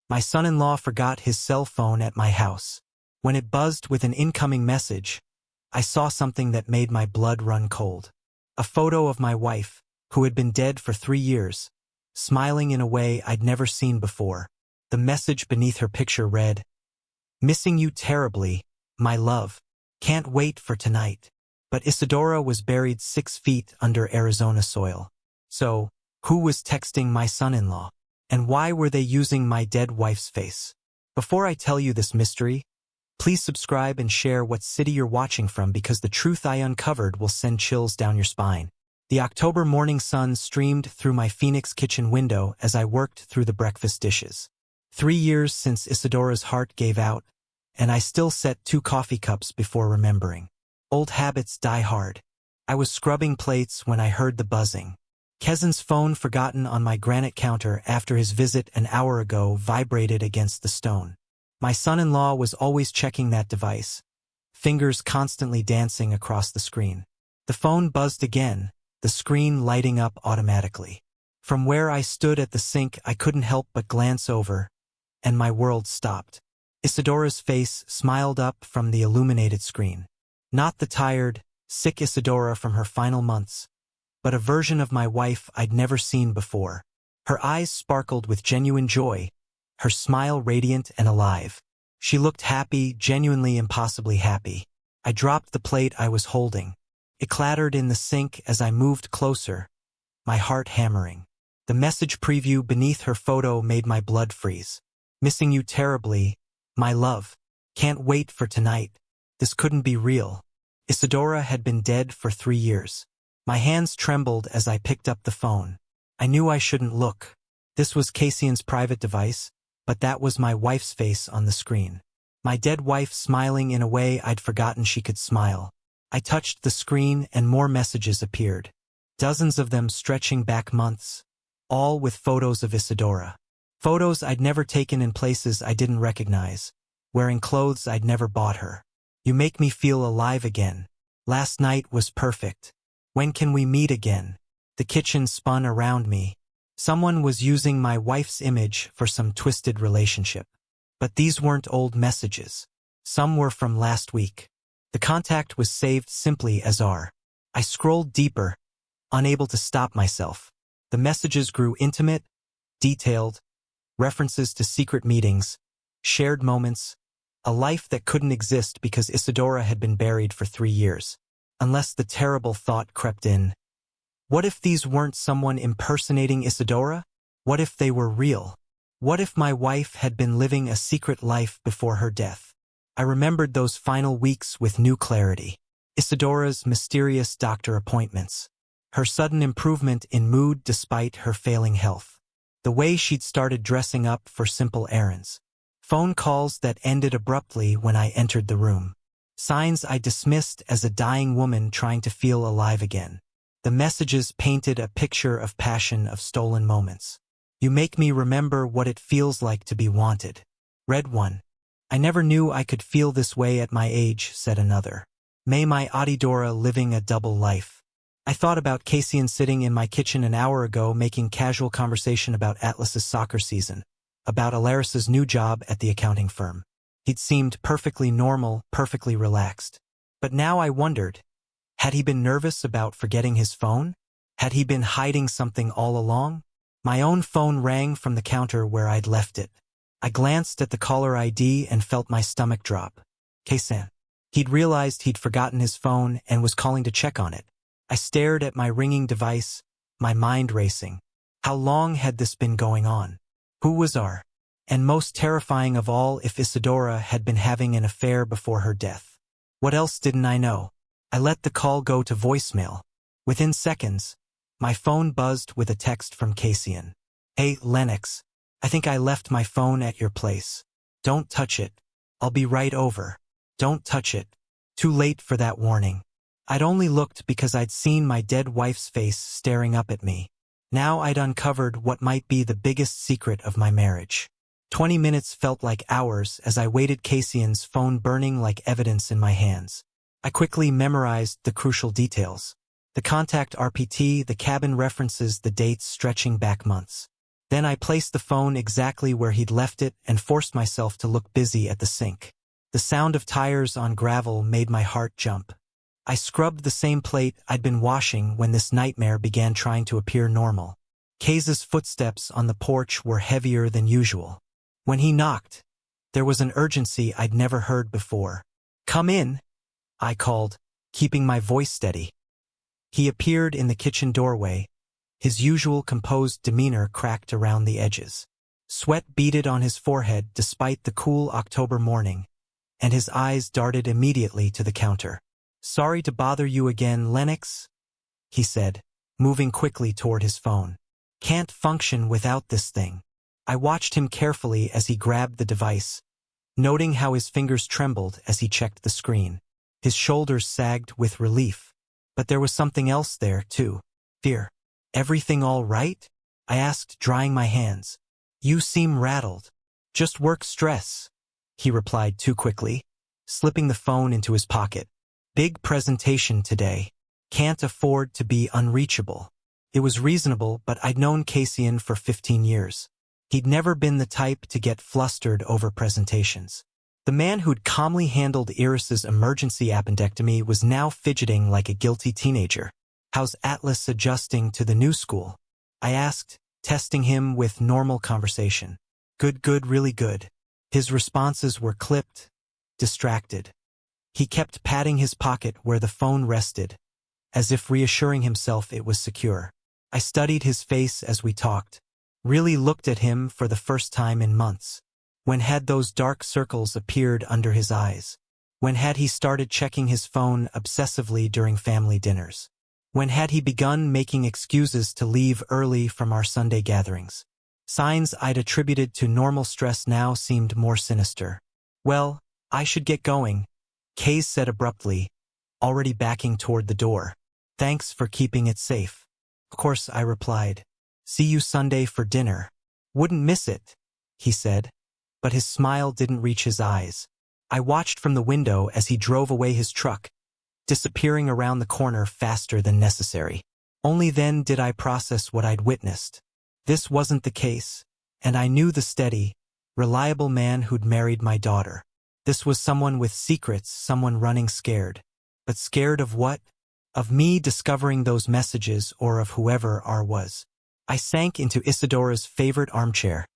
My son-in-law forgot his cell phone at my house. When it buzzed with an incoming message, I saw something that made my blood run cold. A photo of my wife, who had been dead for 3 years, smiling in a way I'd never seen before. The message beneath her picture read, "Missing you terribly, my love. Can't wait for tonight." But Isadora was buried 6 feet under Arizona soil. So, who was texting my son-in-law? And why were they using my dead wife's face? Before I tell you this mystery, please subscribe and share what city you're watching from, because the truth I uncovered will send chills down your spine. The October morning sun streamed through my Phoenix kitchen window as I worked through the breakfast dishes. 3 years since Isadora's heart gave out, and I still set 2 coffee cups before remembering. Old habits die hard. I was scrubbing plates when I heard the buzzing. Kezin's phone, forgotten on my granite counter after his visit an hour ago, vibrated against the stone. My son-in-law was always checking that device, fingers constantly dancing across the screen. The phone buzzed again, the screen lighting up automatically. From where I stood at the sink, I couldn't help but glance over, and my world stopped. Isadora's face smiled up from the illuminated screen. Not the tired, sick Isadora from her final months, but a version of my wife I'd never seen before. Her eyes sparkled with genuine joy, her smile radiant and alive. She looked happy, genuinely impossibly happy. I dropped the plate I was holding. It clattered in the sink as I moved closer, my heart hammering. The message preview beneath her photo made my blood freeze. "Missing you terribly, my love. Can't wait for tonight." This couldn't be real. Isadora had been dead for 3 years. My hands trembled as I picked up the phone. I knew I shouldn't look. This was Cassian's private device, but that was my wife's face on the screen. My dead wife smiling in a way I'd forgotten she could smile. I touched the screen and more messages appeared. Dozens of them stretching back months, all with photos of Isadora. Photos I'd never taken in places I didn't recognize, wearing clothes I'd never bought her. "You make me feel alive again. Last night was perfect. When can we meet again?" The kitchen spun around me. Someone was using my wife's image for some twisted relationship. But these weren't old messages. Some were from last week. The contact was saved simply as R. I scrolled deeper, unable to stop myself. The messages grew intimate, detailed, references to secret meetings, shared moments, a life that couldn't exist because Isadora had been buried for 3 years. Unless the terrible thought crept in. What if these weren't someone impersonating Isadora? What if they were real? What if my wife had been living a secret life before her death? I remembered those final weeks with new clarity. Isadora's mysterious doctor appointments. Her sudden improvement in mood despite her failing health. The way she'd started dressing up for simple errands. Phone calls that ended abruptly when I entered the room. Signs I dismissed as a dying woman trying to feel alive again. The messages painted a picture of passion, of stolen moments. "You make me remember what it feels like to be wanted." Read one. "I never knew I could feel this way at my age," said another. "May my Adidora living a double life." I thought about Cassian sitting in my kitchen an hour ago making casual conversation about Atlas's soccer season, about Alaris's new job at the accounting firm. He'd seemed perfectly normal, perfectly relaxed. But now I wondered, had he been nervous about forgetting his phone? Had he been hiding something all along? My own phone rang from the counter where I'd left it. I glanced at the caller ID and felt my stomach drop. Cassian. He'd realized he'd forgotten his phone and was calling to check on it. I stared at my ringing device, my mind racing. How long had this been going on? Who was R? And most terrifying of all, if Isadora had been having an affair before her death. What else didn't I know? I let the call go to voicemail. Within seconds, my phone buzzed with a text from Cassian. "Hey, Lennox. I think I left my phone at your place. Don't touch it. I'll be right over. Don't touch it." Too late for that warning. I'd only looked because I'd seen my dead wife's face staring up at me. Now I'd uncovered what might be the biggest secret of my marriage. 20 minutes felt like hours as I waited, Cassian's phone burning like evidence in my hands. I quickly memorized the crucial details. The contact RPT, the cabin references, the dates stretching back months. Then I placed the phone exactly where he'd left it and forced myself to look busy at the sink. The sound of tires on gravel made my heart jump. I scrubbed the same plate I'd been washing when this nightmare began trying to appear normal. Kays's footsteps on the porch were heavier than usual. When he knocked, there was an urgency I'd never heard before. "Come in," I called, keeping my voice steady. He appeared in the kitchen doorway, his usual composed demeanor cracked around the edges. Sweat beaded on his forehead despite the cool October morning, and his eyes darted immediately to the counter. "Sorry to bother you again, Lennox," he said, moving quickly toward his phone. "Can't function without this thing." I watched him carefully as he grabbed the device, noting how his fingers trembled as he checked the screen. His shoulders sagged with relief. But there was something else there, too. Fear. "Everything all right?" I asked, drying my hands. "You seem rattled." "Just work stress," he replied too quickly, slipping the phone into his pocket. "Big presentation today. Can't afford to be unreachable." It was reasonable, but I'd known Cassian for 15 years. He'd never been the type to get flustered over presentations. The man who'd calmly handled Iris's emergency appendectomy was now fidgeting like a guilty teenager. "How's Atlas adjusting to the new school?" I asked, testing him with normal conversation. Good, really good." His responses were clipped, distracted. He kept patting his pocket where the phone rested, as if reassuring himself it was secure. I studied his face as we talked, really looked at him for the first time in months. When had those dark circles appeared under his eyes? When had he started checking his phone obsessively during family dinners? When had he begun making excuses to leave early from our Sunday gatherings? Signs I'd attributed to normal stress now seemed more sinister. "Well, I should get going," Kays said abruptly, already backing toward the door. "Thanks for keeping it safe." "Of course," I replied. "See you Sunday for dinner." "Wouldn't miss it," he said, but his smile didn't reach his eyes. I watched from the window as he drove away his truck, disappearing around the corner faster than necessary. Only then did I process what I'd witnessed. This wasn't the case, and I knew the steady, reliable man who'd married my daughter. This was someone with secrets, someone running scared. But scared of what? Of me discovering those messages or of whoever R was. I sank into Isidora's favorite armchair,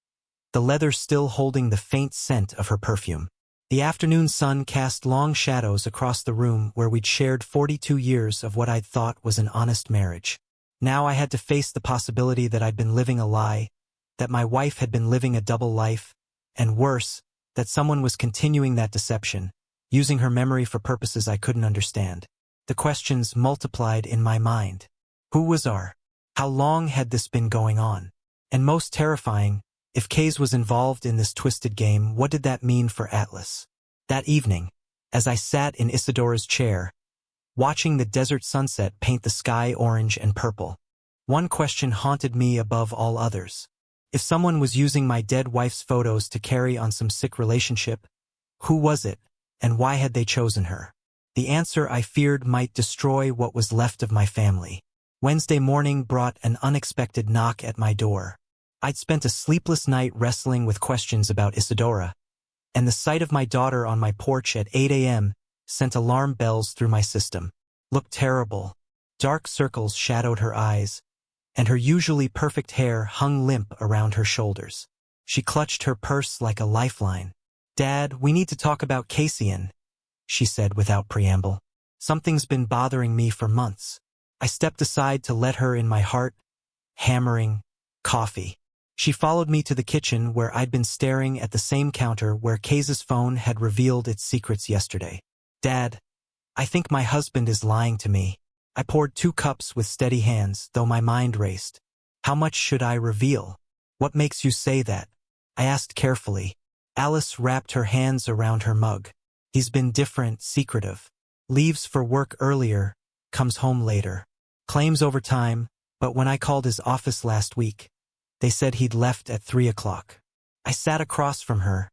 the leather still holding the faint scent of her perfume. The afternoon sun cast long shadows across the room where we'd shared 42 years of what I'd thought was an honest marriage. Now I had to face the possibility that I'd been living a lie, that my wife had been living a double life, and worse, that someone was continuing that deception, using her memory for purposes I couldn't understand. The questions multiplied in my mind. Who was R? How long had this been going on? And most terrifying, if Kays was involved in this twisted game, what did that mean for Atlas? That evening, as I sat in Isidora's chair, watching the desert sunset paint the sky orange and purple, one question haunted me above all others. If someone was using my dead wife's photos to carry on some sick relationship, who was it, and why had they chosen her? The answer I feared might destroy what was left of my family. Wednesday morning brought an unexpected knock at my door. I'd spent a sleepless night wrestling with questions about Isidora, and the sight of my daughter on my porch at 8 a.m. sent alarm bells through my system. Looked terrible. Dark circles shadowed her eyes, and her usually perfect hair hung limp around her shoulders. She clutched her purse like a lifeline. "Dad, we need to talk about Cassian," she said without preamble. "Something's been bothering me for months." I stepped aside to let her in my heart, hammering, coffee. She followed me to the kitchen where I'd been staring at the same counter where Kays's phone had revealed its secrets yesterday. "Dad, I think my husband is lying to me." I poured 2 cups with steady hands, though my mind raced. "How much should I reveal?" "What makes you say that?" I asked carefully. Alice wrapped her hands around her mug. "He's been different, secretive. Leaves for work earlier, comes home later. Claims overtime, but when I called his office last week, they said he'd left at 3 o'clock. I sat across from her,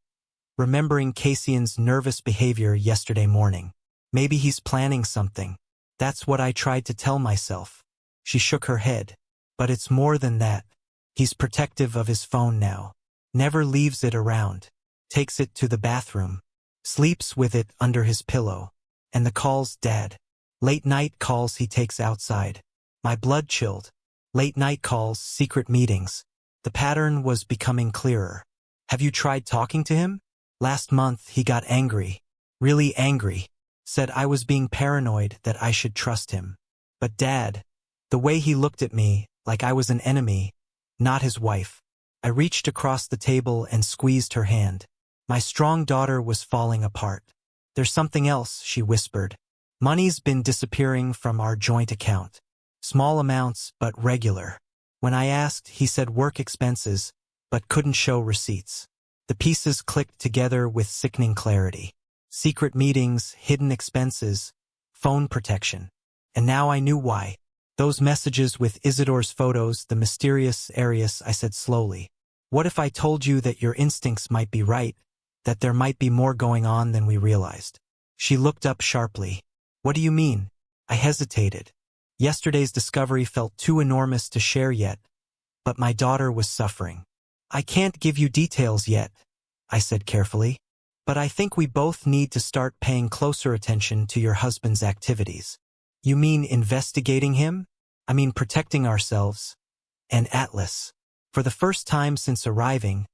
remembering Cassian's nervous behavior yesterday morning. Maybe he's planning something. That's what I tried to tell myself. She shook her head. "But it's more than that. He's protective of his phone now. Never leaves it around. Takes it to the bathroom. Sleeps with it under his pillow. And the calls, Dad. Late night calls he takes outside. My blood chilled. Late night calls, secret meetings. The pattern was becoming clearer. Have you tried talking to him? Last month he got angry. Really angry. Said I was being paranoid, that I should trust him. But Dad, the way he looked at me, like I was an enemy, not his wife. I reached across the table and squeezed her hand. My strong daughter was falling apart. There's something else, she whispered. Money's been disappearing from our joint account. Small amounts, but regular. When I asked, he said work expenses, but couldn't show receipts. The pieces clicked together with sickening clarity. Secret meetings, hidden expenses, phone protection. And now I knew why. Those messages with Isidore's photos, the mysterious Arius, I said slowly. What if I told you that your instincts might be right, that there might be more going on than we realized? She looked up sharply. What do you mean? I hesitated. Yesterday's discovery felt too enormous to share yet, but my daughter was suffering. I can't give you details yet, I said carefully, but I think we both need to start paying closer attention to your husband's activities. You mean investigating him? I mean protecting ourselves. And Atlas. For the first time since arriving,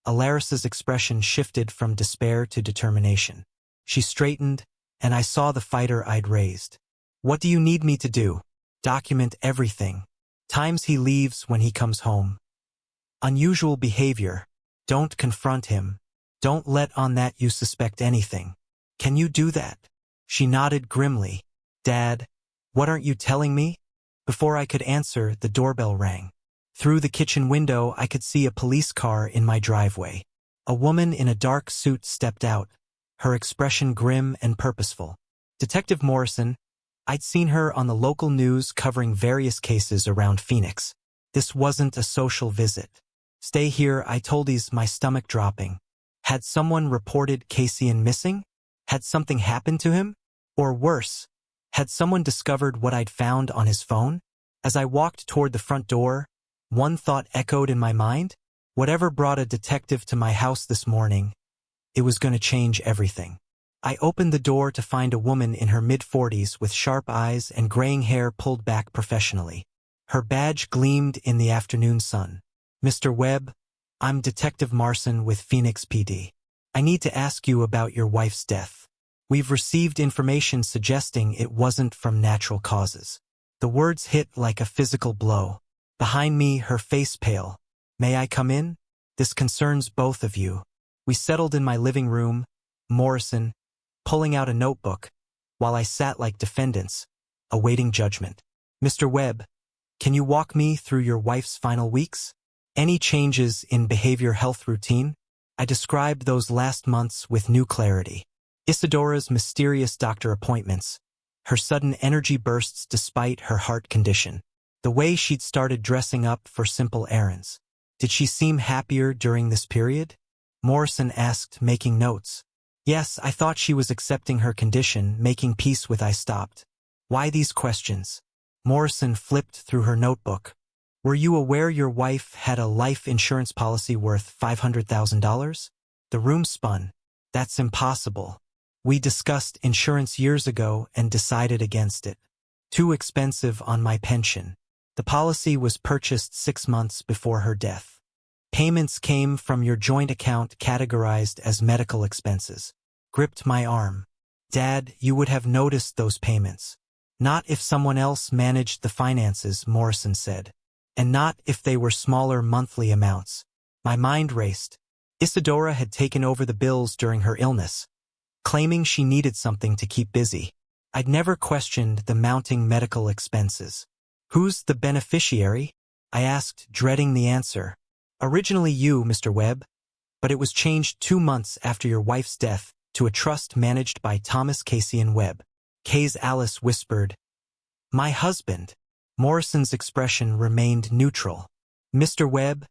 Alaris's expression shifted from despair to determination. She straightened, and I saw the fighter I'd raised. What do you need me to do? Document everything. Times he leaves, when he comes home. Unusual behavior. Don't confront him. Don't let on that you suspect anything. Can you do that? She nodded grimly. Dad, what aren't you telling me? Before I could answer, the doorbell rang. Through the kitchen window, I could see a police car in my driveway. A woman in a dark suit stepped out, her expression grim and purposeful. Detective Morrison. I'd seen her on the local news covering various cases around Phoenix. This wasn't a social visit. Stay here, I told her, my stomach dropping. Had someone reported Cassian missing? Had something happened to him? Or worse, had someone discovered what I'd found on his phone? As I walked toward the front door, one thought echoed in my mind. Whatever brought a detective to my house this morning, it was going to change everything. I opened the door to find a woman in her mid-40s with sharp eyes and graying hair pulled back professionally. Her badge gleamed in the afternoon sun. Mr. Webb, I'm Detective Marson with Phoenix PD. I need to ask you about your wife's death. We've received information suggesting it wasn't from natural causes. The words hit like a physical blow. Behind me, her face pale. May I come in? This concerns both of you. We settled in my living room, Morrison, pulling out a notebook, while I sat like defendants, awaiting judgment. Mr. Webb, can you walk me through your wife's final weeks? Any changes in behavior health routine? I described those last months with new clarity. Isidora's mysterious doctor appointments, her sudden energy bursts despite her heart condition, the way she'd started dressing up for simple errands. Did she seem happier during this period? Morrison asked, making notes. Yes, I thought she was accepting her condition, making peace with. I stopped. Why these questions? Morrison flipped through her notebook. Were you aware your wife had a life insurance policy worth $500,000? The room spun. That's impossible. We discussed insurance years ago and decided against it. Too expensive on my pension. The policy was purchased 6 months before her death. Payments came from your joint account categorized as medical expenses. Gripped my arm. Dad, you would have noticed those payments. Not if someone else managed the finances, Morrison said. And not if they were smaller monthly amounts. My mind raced. Isadora had taken over the bills during her illness, claiming she needed something to keep busy. I'd never questioned the mounting medical expenses. Who's the beneficiary? I asked, dreading the answer. Originally you, Mr. Webb, but it was changed 2 months after your wife's death to a trust managed by Thomas Cassian Webb. Kay's Alice whispered. My husband. Morrison's expression remained neutral. Mr. Webb,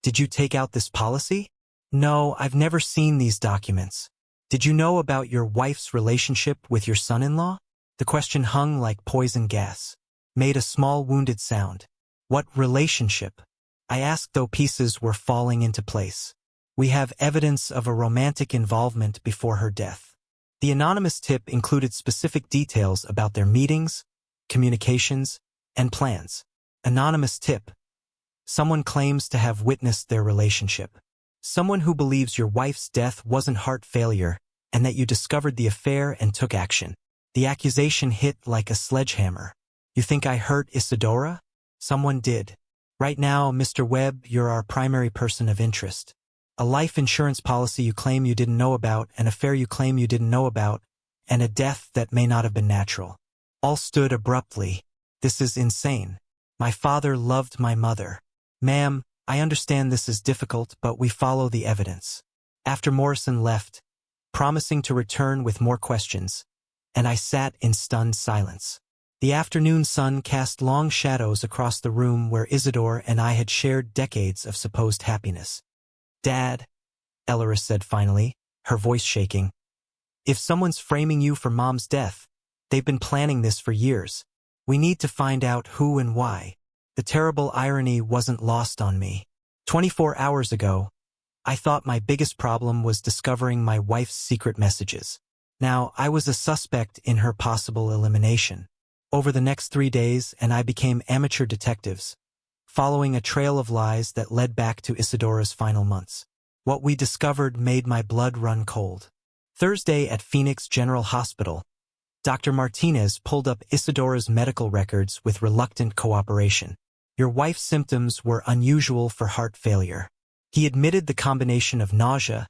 did you take out this policy? No, I've never seen these documents. Did you know about your wife's relationship with your son-in-law? The question hung like poison gas. Made a small wounded sound. What relationship? I asked, though pieces were falling into place. We have evidence of a romantic involvement before her death. The anonymous tip included specific details about their meetings, communications, and plans. Anonymous tip. Someone claims to have witnessed their relationship. Someone who believes your wife's death wasn't heart failure and that you discovered the affair and took action. The accusation hit like a sledgehammer. You think I hurt Isadora? Someone did. Right now, Mr. Webb, you're our primary person of interest. A life insurance policy you claim you didn't know about, an affair you claim you didn't know about, and a death that may not have been natural. All stood abruptly. This is insane. My father loved my mother. Ma'am, I understand this is difficult, but we follow the evidence. After Morrison left, promising to return with more questions, and I sat in stunned silence. The afternoon sun cast long shadows across the room where Isidore and I had shared decades of supposed happiness. Dad, Elleris said finally, her voice shaking. If someone's framing you for Mom's death, they've been planning this for years. We need to find out who and why. The terrible irony wasn't lost on me. 24 hours ago, I thought my biggest problem was discovering my wife's secret messages. Now, I was a suspect in her possible elimination. Over the next 3 days, and I became amateur detectives, following a trail of lies that led back to Isadora's final months. What we discovered made my blood run cold. Thursday at Phoenix General Hospital, Dr. Martinez pulled up Isadora's medical records with reluctant cooperation. Your wife's symptoms were unusual for heart failure. He admitted the combination of nausea,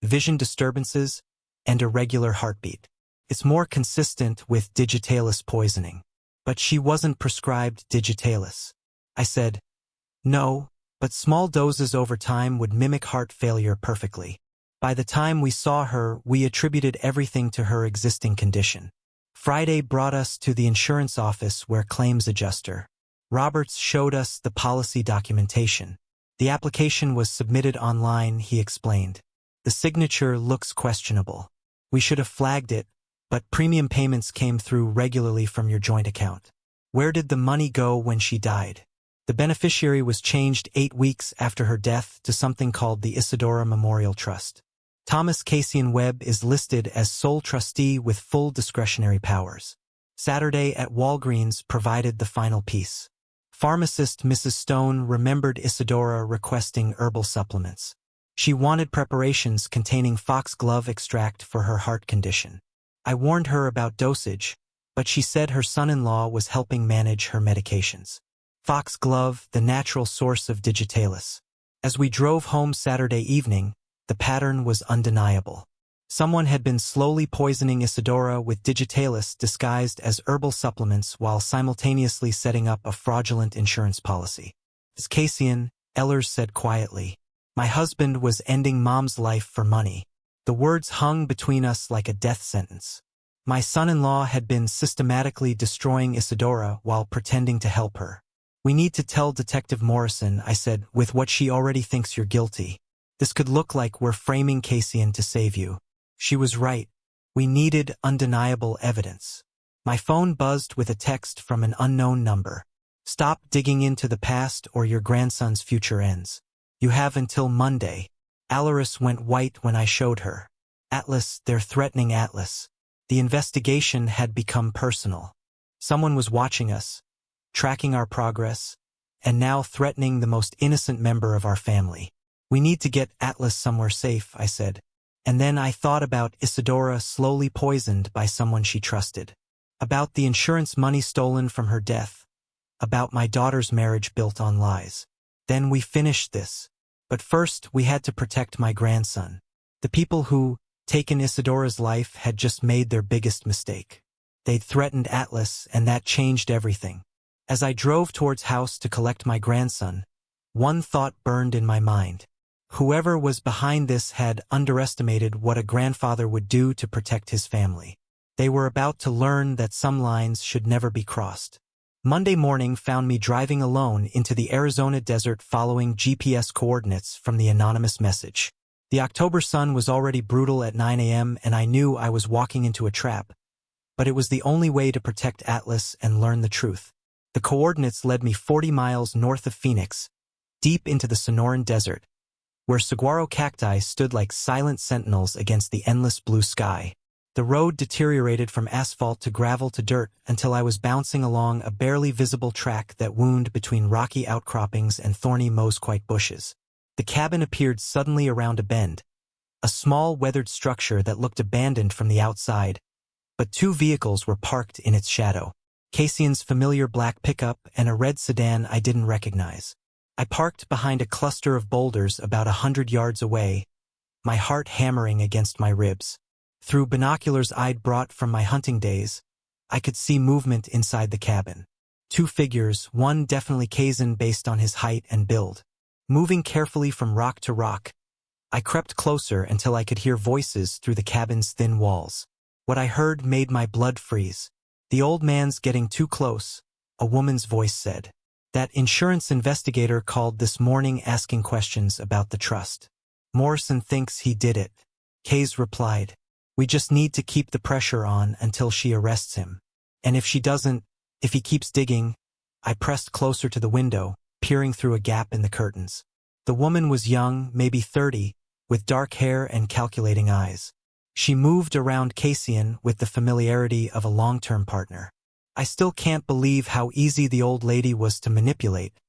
vision disturbances, and irregular heartbeat. It's more consistent with digitalis poisoning. But she wasn't prescribed digitalis. I said, no, but small doses over time would mimic heart failure perfectly. By the time we saw her, we attributed everything to her existing condition. Friday brought us to the insurance office where claims adjuster Roberts showed us the policy documentation. The application was submitted online, he explained. The signature looks questionable. We should have flagged it, but premium payments came through regularly from your joint account. Where did the money go when she died? The beneficiary was changed 8 weeks after her death to something called the Isadora Memorial Trust. Thomas Cassian Webb is listed as sole trustee with full discretionary powers. Saturday at Walgreens provided the final piece. Pharmacist Mrs. Stone remembered Isadora requesting herbal supplements. She wanted preparations containing foxglove extract for her heart condition. I warned her about dosage, but she said her son-in-law was helping manage her medications. Foxglove, the natural source of digitalis. As we drove home Saturday evening, the pattern was undeniable. Someone had been slowly poisoning Isadora with digitalis disguised as herbal supplements while simultaneously setting up a fraudulent insurance policy. As Cassian, Ehlers said quietly, my husband was ending Mom's life for money. The words hung between us like a death sentence. My son-in-law had been systematically destroying Isadora while pretending to help her. We need to tell Detective Morrison, I said, with what she already thinks you're guilty. This could look like we're framing Cassian to save you. She was right. We needed undeniable evidence. My phone buzzed with a text from an unknown number. Stop digging into the past or your grandson's future ends. You have until Monday. Alaris went white when I showed her. Atlas, they're threatening Atlas. The investigation had become personal. Someone was watching us, tracking our progress, and now threatening the most innocent member of our family. We need to get Atlas somewhere safe, I said. And then I thought about Isadora slowly poisoned by someone she trusted. About the insurance money stolen from her death. About my daughter's marriage built on lies. Then we finished this. But first, we had to protect my grandson. The people who, taken Isadora's life, had just made their biggest mistake. They'd threatened Atlas, and that changed everything. As I drove towards house to collect my grandson, one thought burned in my mind. Whoever was behind this had underestimated what a grandfather would do to protect his family. They were about to learn that some lines should never be crossed. Monday morning found me driving alone into the Arizona desert following GPS coordinates from the anonymous message. The October sun was already brutal at 9 a.m. and I knew I was walking into a trap, but it was the only way to protect Atlas and learn the truth. The coordinates led me 40 miles north of Phoenix, deep into the Sonoran Desert, where saguaro cacti stood like silent sentinels against the endless blue sky. The road deteriorated from asphalt to gravel to dirt until I was bouncing along a barely visible track that wound between rocky outcroppings and thorny mosquite bushes. The cabin appeared suddenly around a bend, a small weathered structure that looked abandoned from the outside, but two vehicles were parked in its shadow. Cassian's familiar black pickup and a red sedan I didn't recognize. I parked behind a cluster of boulders about 100 yards away, my heart hammering against my ribs. Through binoculars I'd brought from my hunting days, I could see movement inside the cabin. Two figures, one definitely Kazan based on his height and build. Moving carefully from rock to rock, I crept closer until I could hear voices through the cabin's thin walls. What I heard made my blood freeze. "The old man's getting too close," a woman's voice said. "That insurance investigator called this morning asking questions about the trust. Morrison thinks he did it." Kays replied, "We just need to keep the pressure on until she arrests him. And if she doesn't, if he keeps digging." I pressed closer to the window, peering through a gap in the curtains. The woman was young, maybe 30, with dark hair and calculating eyes. She moved around Cassian with the familiarity of a long-term partner. "I still can't believe how easy the old lady was to manipulate,"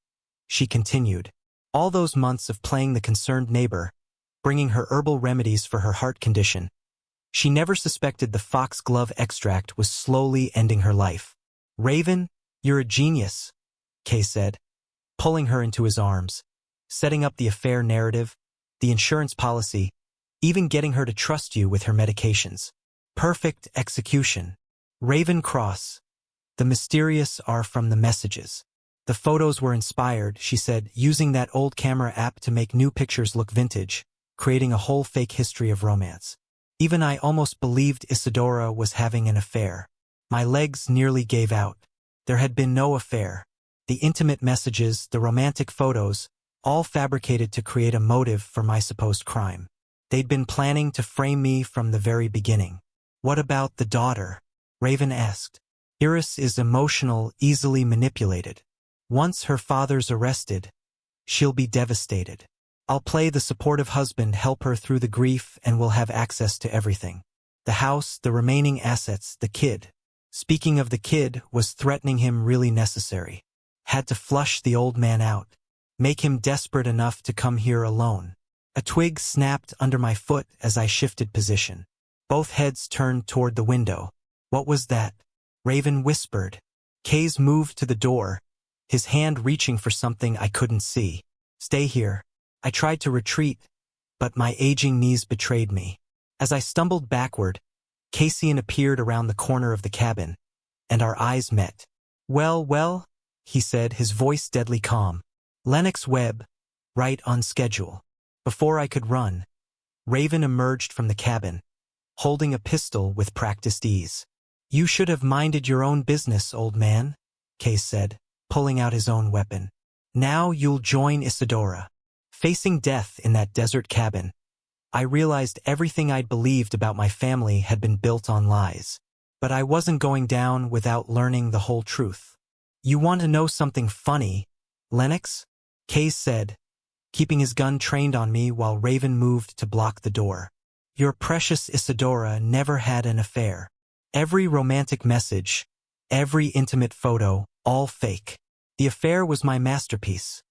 she continued. "All those months of playing the concerned neighbor, bringing her herbal remedies for her heart condition. She never suspected the foxglove extract was slowly ending her life." "Raven, you're a genius," Kay said, pulling her into his arms, setting up the affair narrative, the insurance policy, even getting her to trust you with her medications. Perfect execution. Raven Cross. "The mysterious are from the messages. The photos were inspired," she said, using that old camera app to make new pictures look vintage, creating a whole fake history of romance. Even I almost believed Isadora was having an affair. My legs nearly gave out. There had been no affair. The intimate messages, the romantic photos, all fabricated to create a motive for my supposed crime. They'd been planning to frame me from the very beginning. "What about the daughter?" Raven asked. "Iris is emotional, easily manipulated. Once her father's arrested, she'll be devastated. I'll play the supportive husband, help her through the grief, and we'll have access to everything. The house, the remaining assets, the kid." Speaking of the kid, was threatening him really necessary? Had to flush the old man out. Make him desperate enough to come here alone. A twig snapped under my foot as I shifted position. Both heads turned toward the window. "What was that?" Raven whispered. Kays moved to the door, his hand reaching for something I couldn't see. "Stay here." I tried to retreat, but my aging knees betrayed me. As I stumbled backward, Cassian appeared around the corner of the cabin, and our eyes met. Well, he said, his voice deadly calm. "Lennox Webb, right on schedule." Before I could run, Raven emerged from the cabin, holding a pistol with practiced ease. "You should have minded your own business, old man," Case said, pulling out his own weapon. "Now you'll join Isadora." Facing death in that desert cabin, I realized everything I'd believed about my family had been built on lies. But I wasn't going down without learning the whole truth. "You want to know something funny, Lennox?" Case said, keeping his gun trained on me while Raven moved to block the door. "Your precious Isadora never had an affair. Every romantic message, every intimate photo, all fake. The affair was my masterpiece,"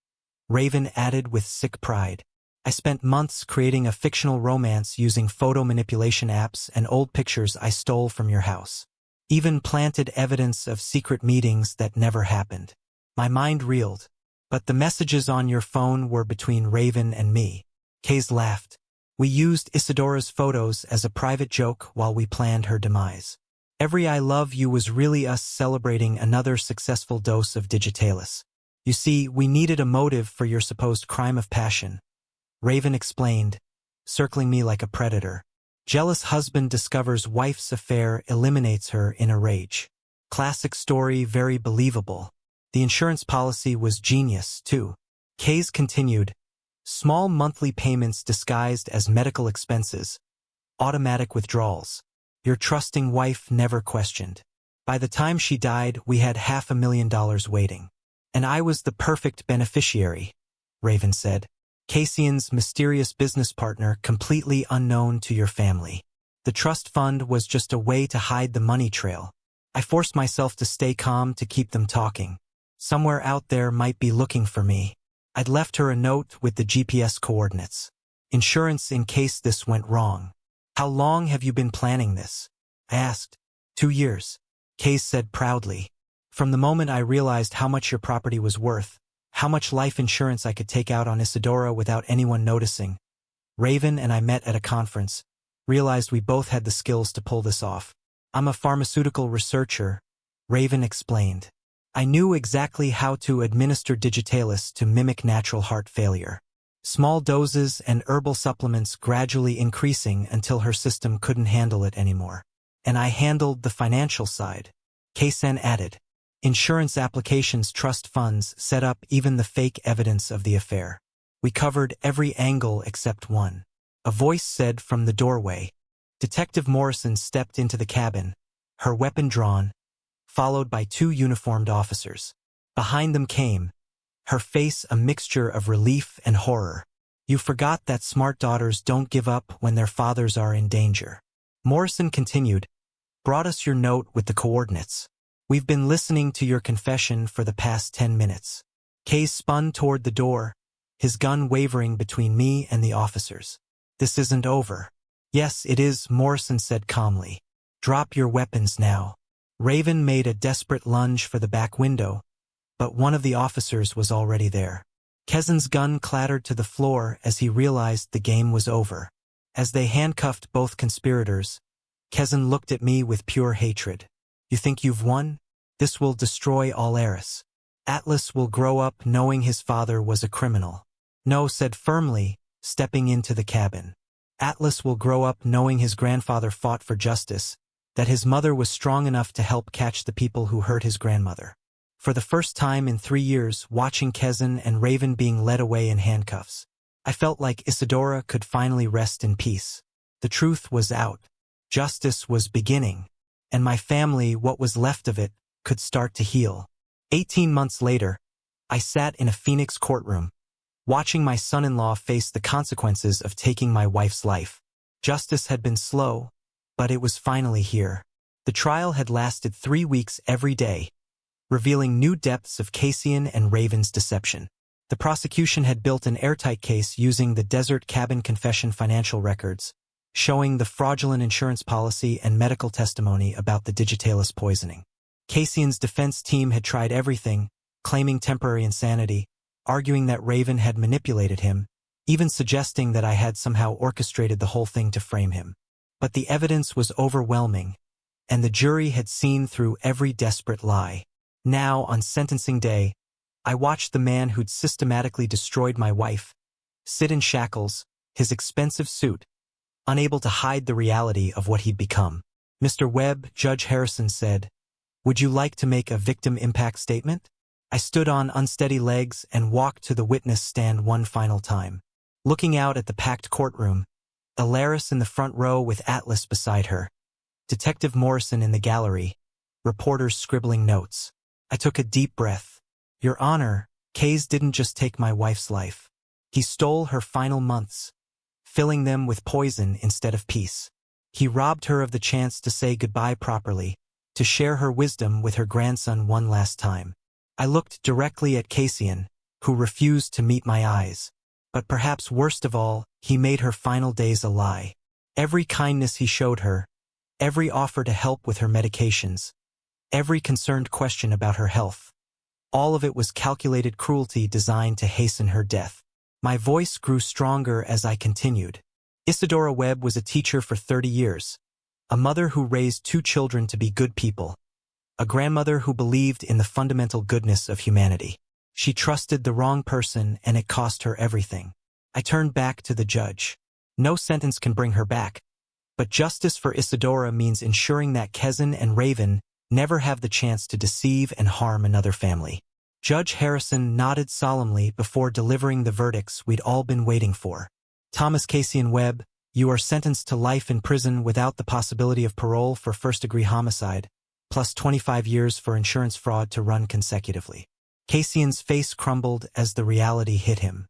Raven added with sick pride. "I spent months creating a fictional romance using photo manipulation apps and old pictures I stole from your house. Even planted evidence of secret meetings that never happened." My mind reeled. "But the messages on your phone were between Raven and me." Kays laughed. "We used Isadora's photos as a private joke while we planned her demise. Every I love you was really us celebrating another successful dose of digitalis. You see, we needed a motive for your supposed crime of passion," Raven explained, circling me like a predator. "Jealous husband discovers wife's affair, eliminates her in a rage. Classic story, very believable. The insurance policy was genius, too." Kays continued, "Small monthly payments disguised as medical expenses. Automatic withdrawals. Your trusting wife never questioned. By the time she died, we had $500,000 waiting. And I was the perfect beneficiary," Raven said. Cassian's mysterious business partner, completely unknown to your family. The trust fund was just a way to hide the money trail. I forced myself to stay calm to keep them talking. Somewhere out there might be looking for me. I'd left her a note with the GPS coordinates. Insurance in case this went wrong. How long have you been planning this? I asked. 2 years. Case said proudly. From the moment I realized how much your property was worth, how much life insurance I could take out on Isadora without anyone noticing. Raven and I met at a conference, realized we both had the skills to pull this off. I'm a pharmaceutical researcher, Raven explained. I knew exactly how to administer digitalis to mimic natural heart failure. Small doses and herbal supplements gradually increasing until her system couldn't handle it anymore. And I handled the financial side. Kaysen added. Insurance applications, trust funds, set up even the fake evidence of the affair. We covered every angle except one. A voice said from the doorway. Detective Morrison stepped into the cabin, her weapon drawn, followed by 2 uniformed officers. Behind them came, her face a mixture of relief and horror. You forgot that smart daughters don't give up when their fathers are in danger. Morrison continued, brought us your note with the coordinates. We've been listening to your confession for the past 10 minutes. Kay spun toward the door, his gun wavering between me and the officers. This isn't over. Yes, it is, Morrison said calmly. Drop your weapons now. Raven made a desperate lunge for the back window, but one of the officers was already there. Kezin's gun clattered to the floor as he realized the game was over. As they handcuffed both conspirators, Kezin looked at me with pure hatred. You think you've won? This will destroy all Eris. Atlas will grow up knowing his father was a criminal. No, said firmly, stepping into the cabin. Atlas will grow up knowing his grandfather fought for justice, that his mother was strong enough to help catch the people who hurt his grandmother. For the first time in 3 years, watching Kezin and Raven being led away in handcuffs, I felt like Isadora could finally rest in peace. The truth was out. Justice was beginning. And my family, what was left of it, could start to heal. 18 months later, I sat in a Phoenix courtroom, watching my son-in-law face the consequences of taking my wife's life. Justice had been slow, but it was finally here. The trial had lasted 3 weeks every day, revealing new depths of Cassian and Raven's deception. The prosecution had built an airtight case using the desert cabin confession financial records, showing the fraudulent insurance policy and medical testimony about the digitalis poisoning. Cassian's defense team had tried everything, claiming temporary insanity, arguing that Raven had manipulated him, even suggesting that I had somehow orchestrated the whole thing to frame him. But the evidence was overwhelming, and the jury had seen through every desperate lie. Now, on sentencing day, I watched the man who'd systematically destroyed my wife sit in shackles, his expensive suit, unable to hide the reality of what he'd become. Mr. Webb, Judge Harrison said, "Would you like to make a victim impact statement?" I stood on unsteady legs and walked to the witness stand one final time. Looking out at the packed courtroom, Alaris in the front row with Atlas beside her, Detective Morrison in the gallery, reporters scribbling notes. I took a deep breath. Your Honor, Kays didn't just take my wife's life. He stole her final months, filling them with poison instead of peace. He robbed her of the chance to say goodbye properly, to share her wisdom with her grandson one last time. I looked directly at Cassian, who refused to meet my eyes. But perhaps worst of all, he made her final days a lie. Every kindness he showed her, every offer to help with her medications, every concerned question about her health, all of it was calculated cruelty designed to hasten her death. My voice grew stronger as I continued. Isadora Webb was a teacher for 30 years, a mother who raised 2 children to be good people, a grandmother who believed in the fundamental goodness of humanity. She trusted the wrong person and it cost her everything. I turned back to the judge. No sentence can bring her back, but justice for Isadora means ensuring that Kezin and Raven never have the chance to deceive and harm another family. Judge Harrison nodded solemnly before delivering the verdicts we'd all been waiting for. Thomas Cassian Webb, you are sentenced to life in prison without the possibility of parole for first-degree homicide, plus 25 years for insurance fraud to run consecutively. Cassian's face crumbled as the reality hit him.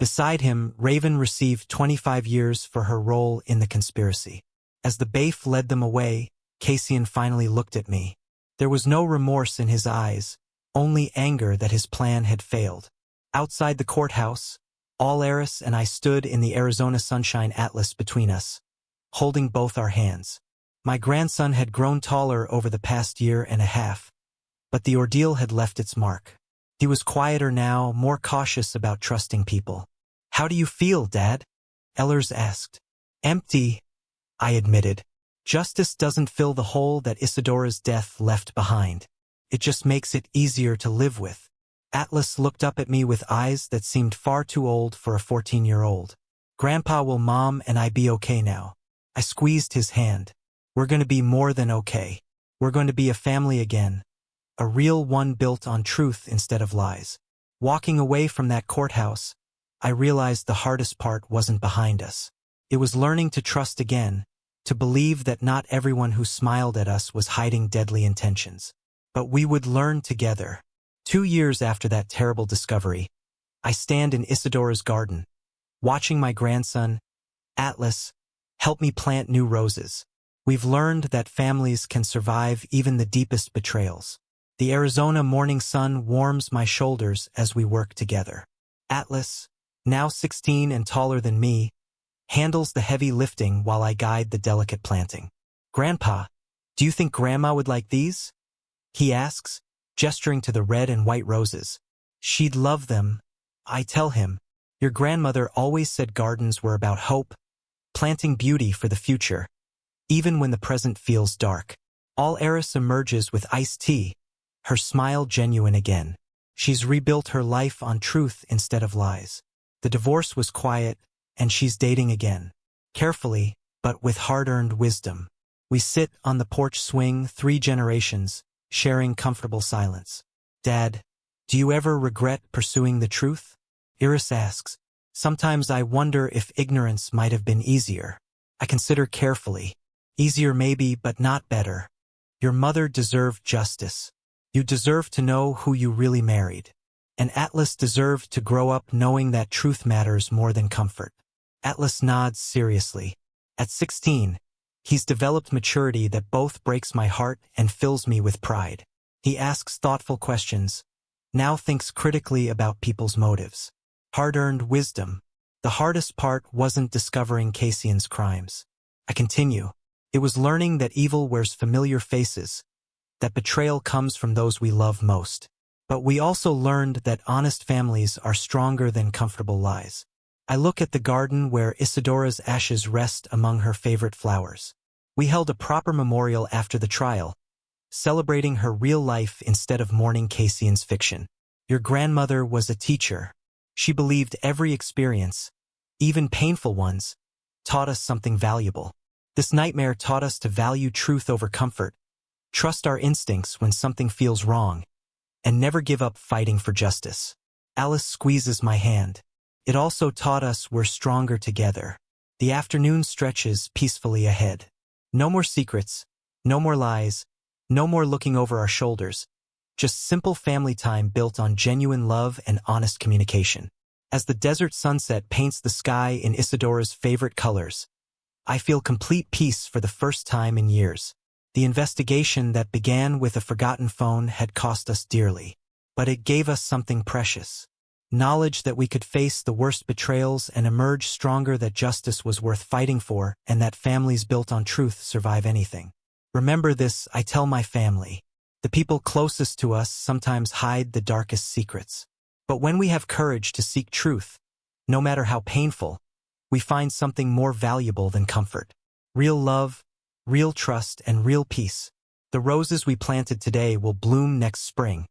Beside him, Raven received 25 years for her role in the conspiracy. As the bailiff led them away, Cassian finally looked at me. There was no remorse in his eyes, only anger that his plan had failed. Outside the courthouse, Eris and I stood in the Arizona sunshine, Atlas between us, holding both our hands. My grandson had grown taller over the past year and a half, but the ordeal had left its mark. He was quieter now, more cautious about trusting people. "How do you feel, Dad?" Ehlers asked. "Empty," I admitted. "Justice doesn't fill the hole that Isadora's death left behind. It just makes it easier to live with." Atlas looked up at me with eyes that seemed far too old for a 14-year-old. "Grandpa, will Mom and I be okay now?" I squeezed his hand. "We're going to be more than okay. We're going to be a family again. A real one built on truth instead of lies." Walking away from that courthouse, I realized the hardest part wasn't behind us. It was learning to trust again, to believe that not everyone who smiled at us was hiding deadly intentions. But we would learn together. 2 years after that terrible discovery, I stand in Isadora's garden, watching my grandson, Atlas, help me plant new roses. We've learned that families can survive even the deepest betrayals. The Arizona morning sun warms my shoulders as we work together. Atlas, now 16 and taller than me, handles the heavy lifting while I guide the delicate planting. "Grandpa, do you think Grandma would like these?" he asks, gesturing to the red and white roses. "She'd love them," I tell him. "Your grandmother always said gardens were about hope, planting beauty for the future, even when the present feels dark." Eris emerges with iced tea, her smile genuine again. She's rebuilt her life on truth instead of lies. The divorce was quiet, and she's dating again. Carefully, but with hard-earned wisdom. We sit on the porch swing, 3 generations, sharing comfortable silence. "Dad, do you ever regret pursuing the truth?" Iris asks. "Sometimes I wonder if ignorance might have been easier." I consider carefully. Easier maybe, but not better. Your mother deserved justice. You deserve to know who you really married. And Atlas deserved to grow up knowing that truth matters more than comfort. Atlas nods seriously. At 16, he's developed maturity that both breaks my heart and fills me with pride. He asks thoughtful questions, now thinks critically about people's motives. Hard-earned wisdom. The hardest part wasn't discovering Cassian's crimes. I continue. It was learning that evil wears familiar faces, that betrayal comes from those we love most. But we also learned that honest families are stronger than comfortable lies. I look at the garden where Isadora's ashes rest among her favorite flowers. We held a proper memorial after the trial, celebrating her real life instead of mourning Cassian's fiction. Your grandmother was a teacher. She believed every experience, even painful ones, taught us something valuable. This nightmare taught us to value truth over comfort, trust our instincts when something feels wrong, and never give up fighting for justice. Alice squeezes my hand. It also taught us we're stronger together. The afternoon stretches peacefully ahead. No more secrets, no more lies, no more looking over our shoulders. Just simple family time built on genuine love and honest communication. As the desert sunset paints the sky in Isadora's favorite colors, I feel complete peace for the first time in years. The investigation that began with a forgotten phone had cost us dearly, but it gave us something precious. Knowledge that we could face the worst betrayals and emerge stronger, that justice was worth fighting for, and that families built on truth survive anything. Remember this, I tell my family. The people closest to us sometimes hide the darkest secrets. But when we have courage to seek truth, no matter how painful, we find something more valuable than comfort. Real love, real trust, and real peace. The roses we planted today will bloom next spring,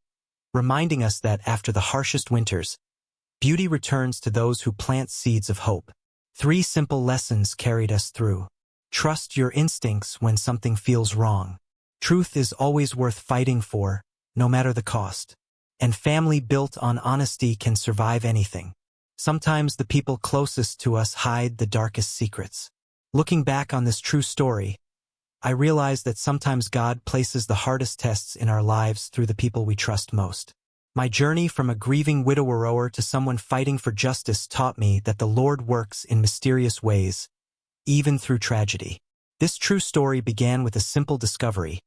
reminding us that after the harshest winters, beauty returns to those who plant seeds of hope. 3 simple lessons carried us through. Trust your instincts when something feels wrong. Truth is always worth fighting for, no matter the cost. And family built on honesty can survive anything. Sometimes the people closest to us hide the darkest secrets. Looking back on this true story, I realize that sometimes God places the hardest tests in our lives through the people we trust most. My journey from a grieving widower to someone fighting for justice taught me that the Lord works in mysterious ways, even through tragedy. This true story began with a simple discovery,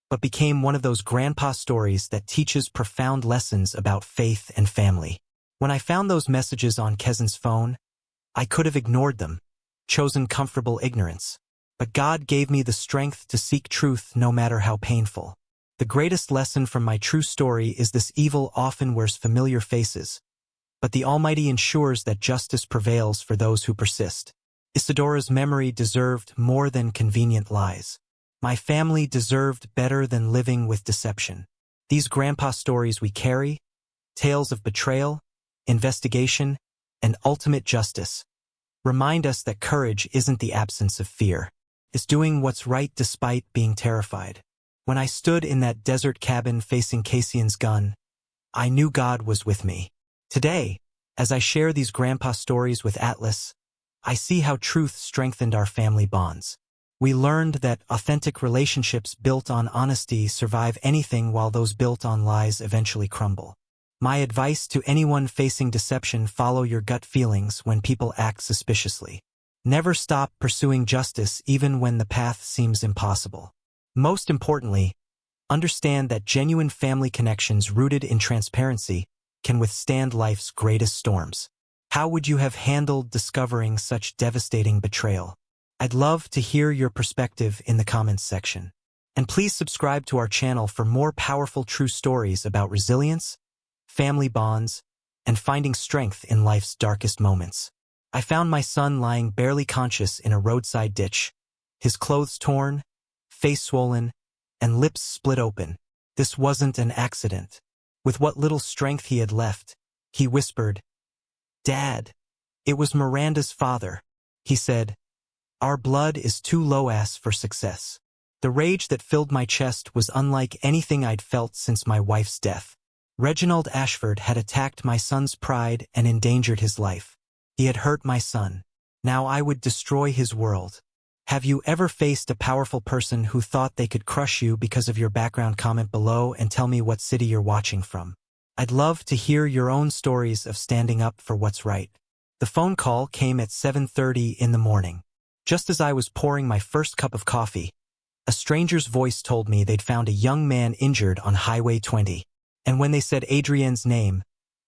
but became one of those grandpa stories that teaches profound lessons about faith and family. When I found those messages on Kezin's phone, I could have ignored them, chosen comfortable ignorance. But God gave me the strength to seek truth no matter how painful. The greatest lesson from my true story is this: evil often wears familiar faces, but the Almighty ensures that justice prevails for those who persist. Isidora's memory deserved more than convenient lies. My family deserved better than living with deception. These grandpa stories we carry, tales of betrayal, investigation, and ultimate justice, remind us that courage isn't the absence of fear. It's doing what's right despite being terrified. When I stood in that desert cabin facing Cassian's gun, I knew God was with me. Today, as I share these grandpa stories with Atlas, I see how truth strengthened our family bonds. We learned that authentic relationships built on honesty survive anything, while those built on lies eventually crumble. My advice to anyone facing deception: follow your gut feelings when people act suspiciously. Never stop pursuing justice even when the path seems impossible. Most importantly, understand that genuine family connections rooted in transparency can withstand life's greatest storms. How would you have handled discovering such devastating betrayal? I'd love to hear your perspective in the comments section. And please subscribe to our channel for more powerful true stories about resilience, family bonds, and finding strength in life's darkest moments. I found my son lying barely conscious in a roadside ditch, his clothes torn, face swollen, and lips split open. This wasn't an accident. With what little strength he had left, he whispered, "Dad." It was Miranda's father. He said, "Our blood is too low-ass for success." The rage that filled my chest was unlike anything I'd felt since my wife's death. Reginald Ashford had attacked my son's pride and endangered his life. He had hurt my son. Now I would destroy his world. Have you ever faced a powerful person who thought they could crush you because of your background? Comment below and tell me what city you're watching from. I'd love to hear your own stories of standing up for what's right. The phone call came at 7:30 in the morning. Just as I was pouring my first cup of coffee, a stranger's voice told me they'd found a young man injured on Highway 20. And when they said Adrienne's name,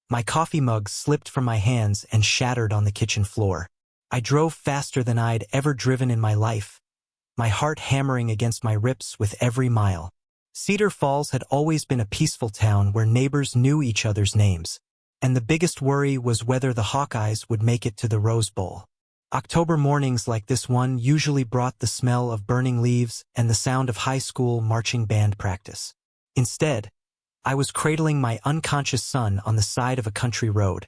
my coffee mug slipped from my hands and shattered on the kitchen floor. I drove faster than I'd ever driven in my life, my heart hammering against my ribs with every mile. Cedar Falls had always been a peaceful town where neighbors knew each other's names, and the biggest worry was whether the Hawkeyes would make it to the Rose Bowl. October mornings like this one usually brought the smell of burning leaves and the sound of high school marching band practice. Instead, I was cradling my unconscious son on the side of a country road,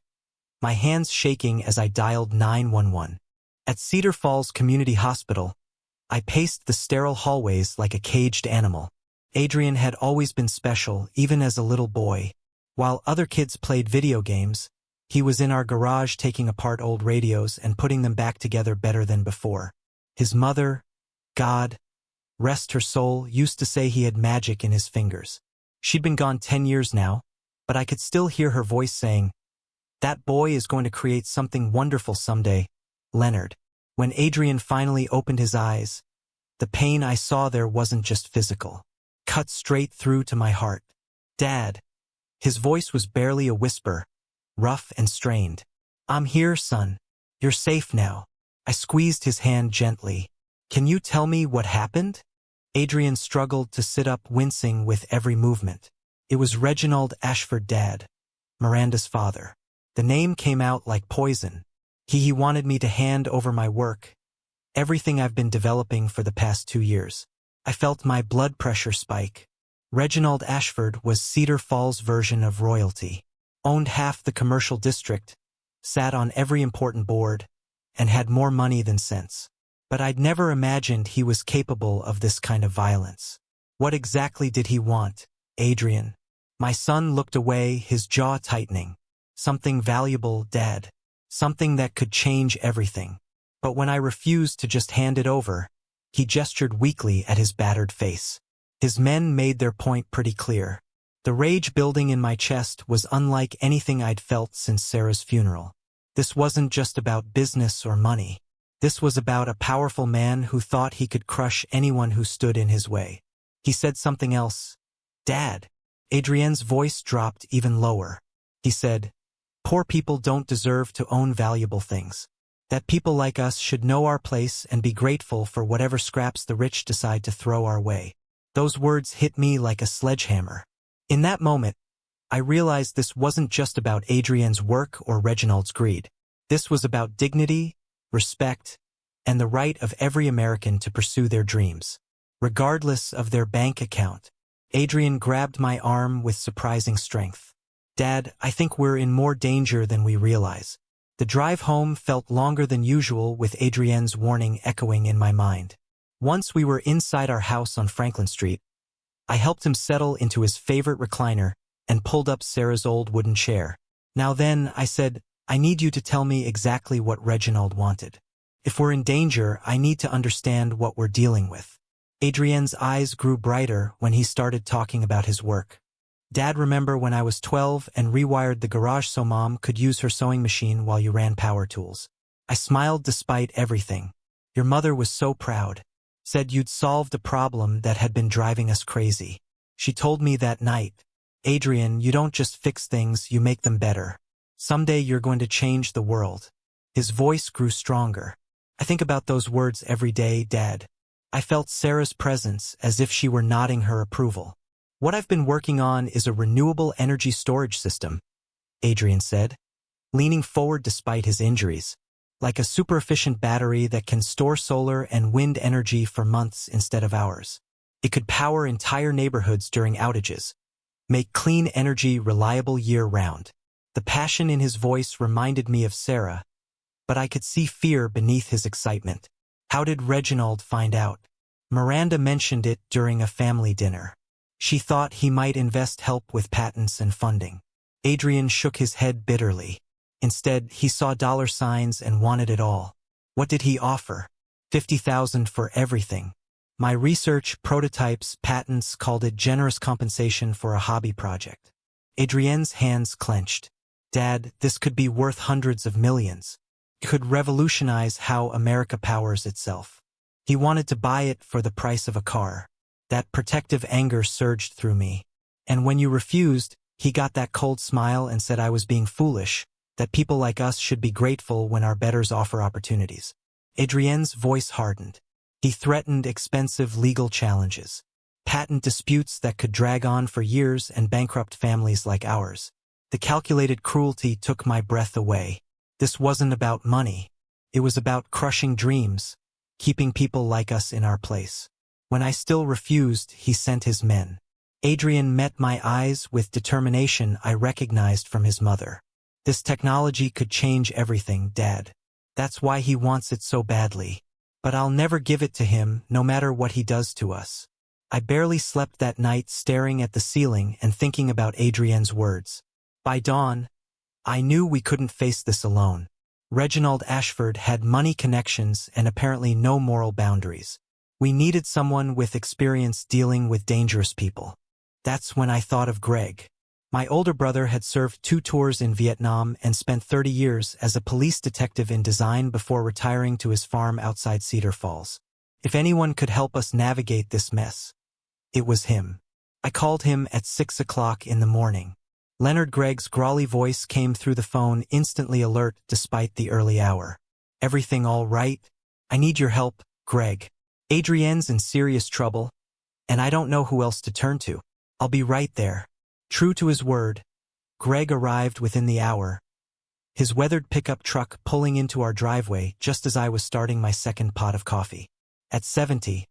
my hands shaking as I dialed 911. At Cedar Falls Community Hospital, I paced the sterile hallways like a caged animal. Adrian had always been special, even as a little boy. While other kids played video games, he was in our garage taking apart old radios and putting them back together better than before. His mother, God, rest her soul, used to say he had magic in his fingers. She'd been gone 10 years now, but I could still hear her voice saying, "That boy is going to create something wonderful someday, Leonard." When Adrian finally opened his eyes, the pain I saw there wasn't just physical. Cut straight through to my heart. "Dad." His voice was barely a whisper, rough and strained. "I'm here, son. You're safe now." I squeezed his hand gently. "Can you tell me what happened?" Adrian struggled to sit up, wincing with every movement. It was Reginald Ashford, Dad, Miranda's father. The name came out like poison. He wanted me to hand over my work, everything I've been developing for the past 2 years. I felt my blood pressure spike. Reginald Ashford was Cedar Falls' version of royalty, owned half the commercial district, sat on every important board, and had more money than sense. But I'd never imagined he was capable of this kind of violence. What exactly did he want, Adrian? My son looked away, his jaw tightening. "Something valuable, Dad. Something that could change everything." But when I refused to just hand it over, he gestured weakly at his battered face. His men made their point pretty clear. The rage building in my chest was unlike anything I'd felt since Sarah's funeral. This wasn't just about business or money. This was about a powerful man who thought he could crush anyone who stood in his way. He said something else. "Dad." Adrienne's voice dropped even lower. He said, "Poor people don't deserve to own valuable things. That people like us should know our place and be grateful for whatever scraps the rich decide to throw our way." Those words hit me like a sledgehammer. In that moment, I realized this wasn't just about Adrienne's work or Reginald's greed. This was about dignity, respect, and the right of every American to pursue their dreams, regardless of their bank account. Adrienne grabbed my arm with surprising strength. "Dad, I think we're in more danger than we realize." The drive home felt longer than usual, with Adrienne's warning echoing in my mind. Once we were inside our house on Franklin Street, I helped him settle into his favorite recliner and pulled up Sarah's old wooden chair. "Now then," I said, "I need you to tell me exactly what Reginald wanted. If we're in danger, I need to understand what we're dealing with." Adrienne's eyes grew brighter when he started talking about his work. "Dad, remember when I was 12 and rewired the garage so Mom could use her sewing machine while you ran power tools?" I smiled despite everything. "Your mother was so proud. Said you'd solved the problem that had been driving us crazy. She told me that night, 'Adrienne, you don't just fix things, you make them better. Someday you're going to change the world.'" His voice grew stronger. "I think about those words every day, Dad." I felt Sarah's presence as if she were nodding her approval. "What I've been working on is a renewable energy storage system," Adrienne said, leaning forward despite his injuries. "Like a super-efficient battery that can store solar and wind energy for months instead of hours. It could power entire neighborhoods during outages, make clean energy reliable year-round." The passion in his voice reminded me of Sarah, but I could see fear beneath his excitement. "How did Reginald find out?" "Miranda mentioned it during a family dinner. She thought he might invest help with patents and funding." Adrienne shook his head bitterly. "Instead, he saw dollar signs and wanted it all." "What did he offer?" $50,000 for everything. My research, prototypes, patents called it generous compensation for a hobby project." Adrienne's hands clenched. "Dad, this could be worth hundreds of millions. It could revolutionize how America powers itself." He wanted to buy it for the price of a car. That protective anger surged through me. "And when you refused, he got that cold smile and said I was being foolish, that people like us should be grateful when our betters offer opportunities." Adrienne's voice hardened. "He threatened expensive legal challenges, patent disputes that could drag on for years and bankrupt families like ours." The calculated cruelty took my breath away. This wasn't about money. It was about crushing dreams, keeping people like us in our place. When I still refused, he sent his men. Adrienne met my eyes with determination I recognized from his mother. "This technology could change everything, Dad. That's why he wants it so badly. But I'll never give it to him, no matter what he does to us." I barely slept that night, staring at the ceiling and thinking about Adrienne's words. By dawn, I knew we couldn't face this alone. Reginald Ashford had money connections and apparently no moral boundaries. We needed someone with experience dealing with dangerous people. That's when I thought of Greg. My older brother had served 2 tours in Vietnam and spent 30 years as a police detective in design before retiring to his farm outside Cedar Falls. If anyone could help us navigate this mess, it was him. I called him at 6 o'clock in the morning. Leonard Gregg's growly voice came through the phone, instantly alert despite the early hour. "Everything all right? I need your help, Greg. Adrienne's in serious trouble, and I don't know who else to turn to. I'll be right there." True to his word, Greg arrived within the hour, his weathered pickup truck pulling into our driveway just as I was starting my second pot of coffee. At 70,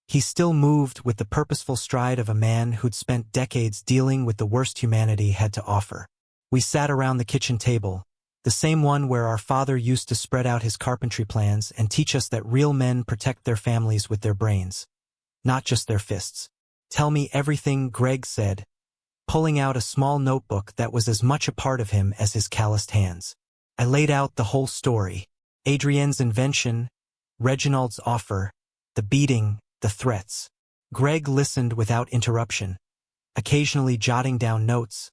he still moved with the purposeful stride of a man who'd spent decades dealing with the worst humanity had to offer. We sat around the kitchen table, the same one where our father used to spread out his carpentry plans and teach us that real men protect their families with their brains, not just their fists. "Tell me everything," Greg said, pulling out a small notebook that was as much a part of him as his calloused hands. I laid out the whole story. Adrienne's invention, Reginald's offer, the beating, the threats. Greg listened without interruption. occasionally jotting down notes,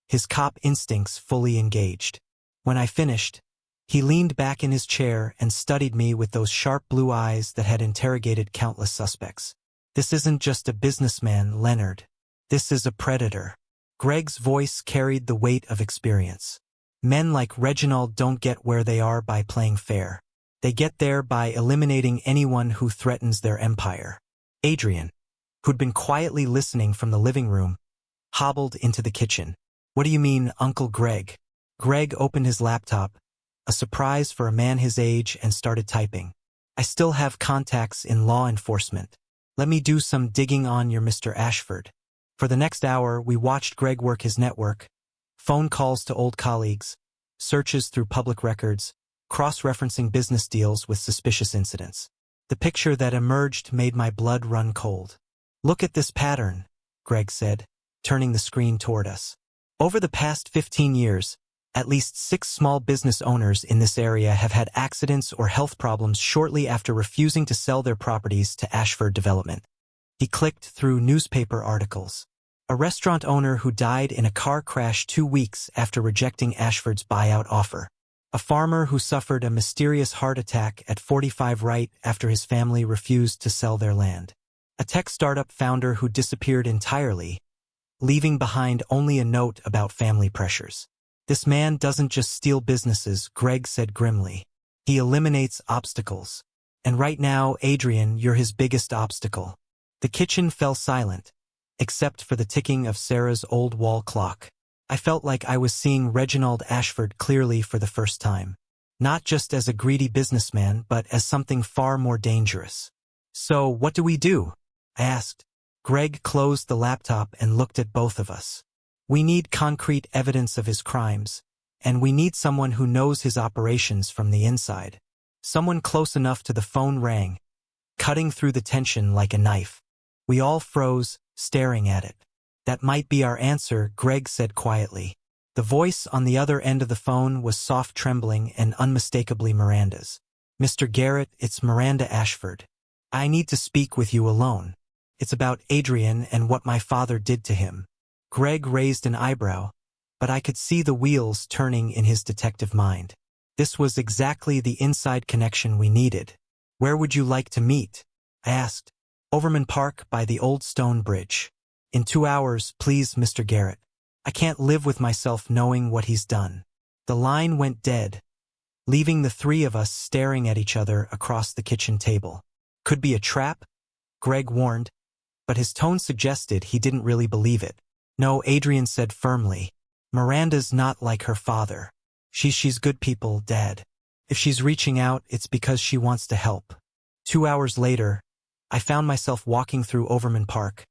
his cop instincts fully engaged. When I finished, he leaned back in his chair and studied me with those sharp blue eyes that had interrogated countless suspects. "This isn't just a businessman, Leonard. This is a predator." Greg's voice carried the weight of experience. "Men like Reginald don't get where they are by playing fair. They get there by eliminating anyone who threatens their empire." Adrian, who'd been quietly listening from the living room, hobbled into the kitchen. "What do you mean, Uncle Greg?" Greg opened his laptop, a surprise for a man his age, and started typing. "I still have contacts in law enforcement. Let me do some digging on your Mr. Ashford." For the next hour, we watched Greg work his network, phone calls to old colleagues, searches through public records, cross-referencing business deals with suspicious incidents. The picture that emerged made my blood run cold. "Look at this pattern," Greg said, turning the screen toward us. "Over the past 15 years, at least 6 small business owners in this area have had accidents or health problems shortly after refusing to sell their properties to Ashford Development." He clicked through newspaper articles. A restaurant owner who died in a car crash 2 weeks after rejecting Ashford's buyout offer. A farmer who suffered a mysterious heart attack at 45 right after his family refused to sell their land. A tech startup founder who disappeared entirely, leaving behind only a note about family pressures. "This man doesn't just steal businesses," Greg said grimly. "He eliminates obstacles. And right now, Adrian, you're his biggest obstacle." The kitchen fell silent, except for the ticking of Sarah's old wall clock. I felt like I was seeing Reginald Ashford clearly for the first time. Not just as a greedy businessman, but as something far more dangerous. "So, what do we do?" I asked. Greg closed the laptop and looked at both of us. "We need concrete evidence of his crimes, and we need someone who knows his operations from the inside. Someone close enough to the phone rang, cutting through the tension like a knife. We all froze, staring at it. "That might be our answer," Greg said quietly. The voice on the other end of the phone was soft trembling and unmistakably Miranda's. "Mr. Garrett, it's Miranda Ashford. I need to speak with you alone. It's about Adrian and what my father did to him." Greg raised an eyebrow, but I could see the wheels turning in his detective mind. This was exactly the inside connection we needed. "Where would you like to meet?" I asked. "Overman Park by the old stone bridge." "In 2 hours, please, Mr. Garrett. I can't live with myself knowing what he's done." The line went dead, leaving the 3 of us staring at each other across the kitchen table. "Could be a trap," Greg warned, but his tone suggested he didn't really believe it. "No," Adrian said firmly. "Miranda's not like her father. She's good people, Dad. If she's reaching out, it's because she wants to help." 2 hours later, I found myself walking through Overman Park,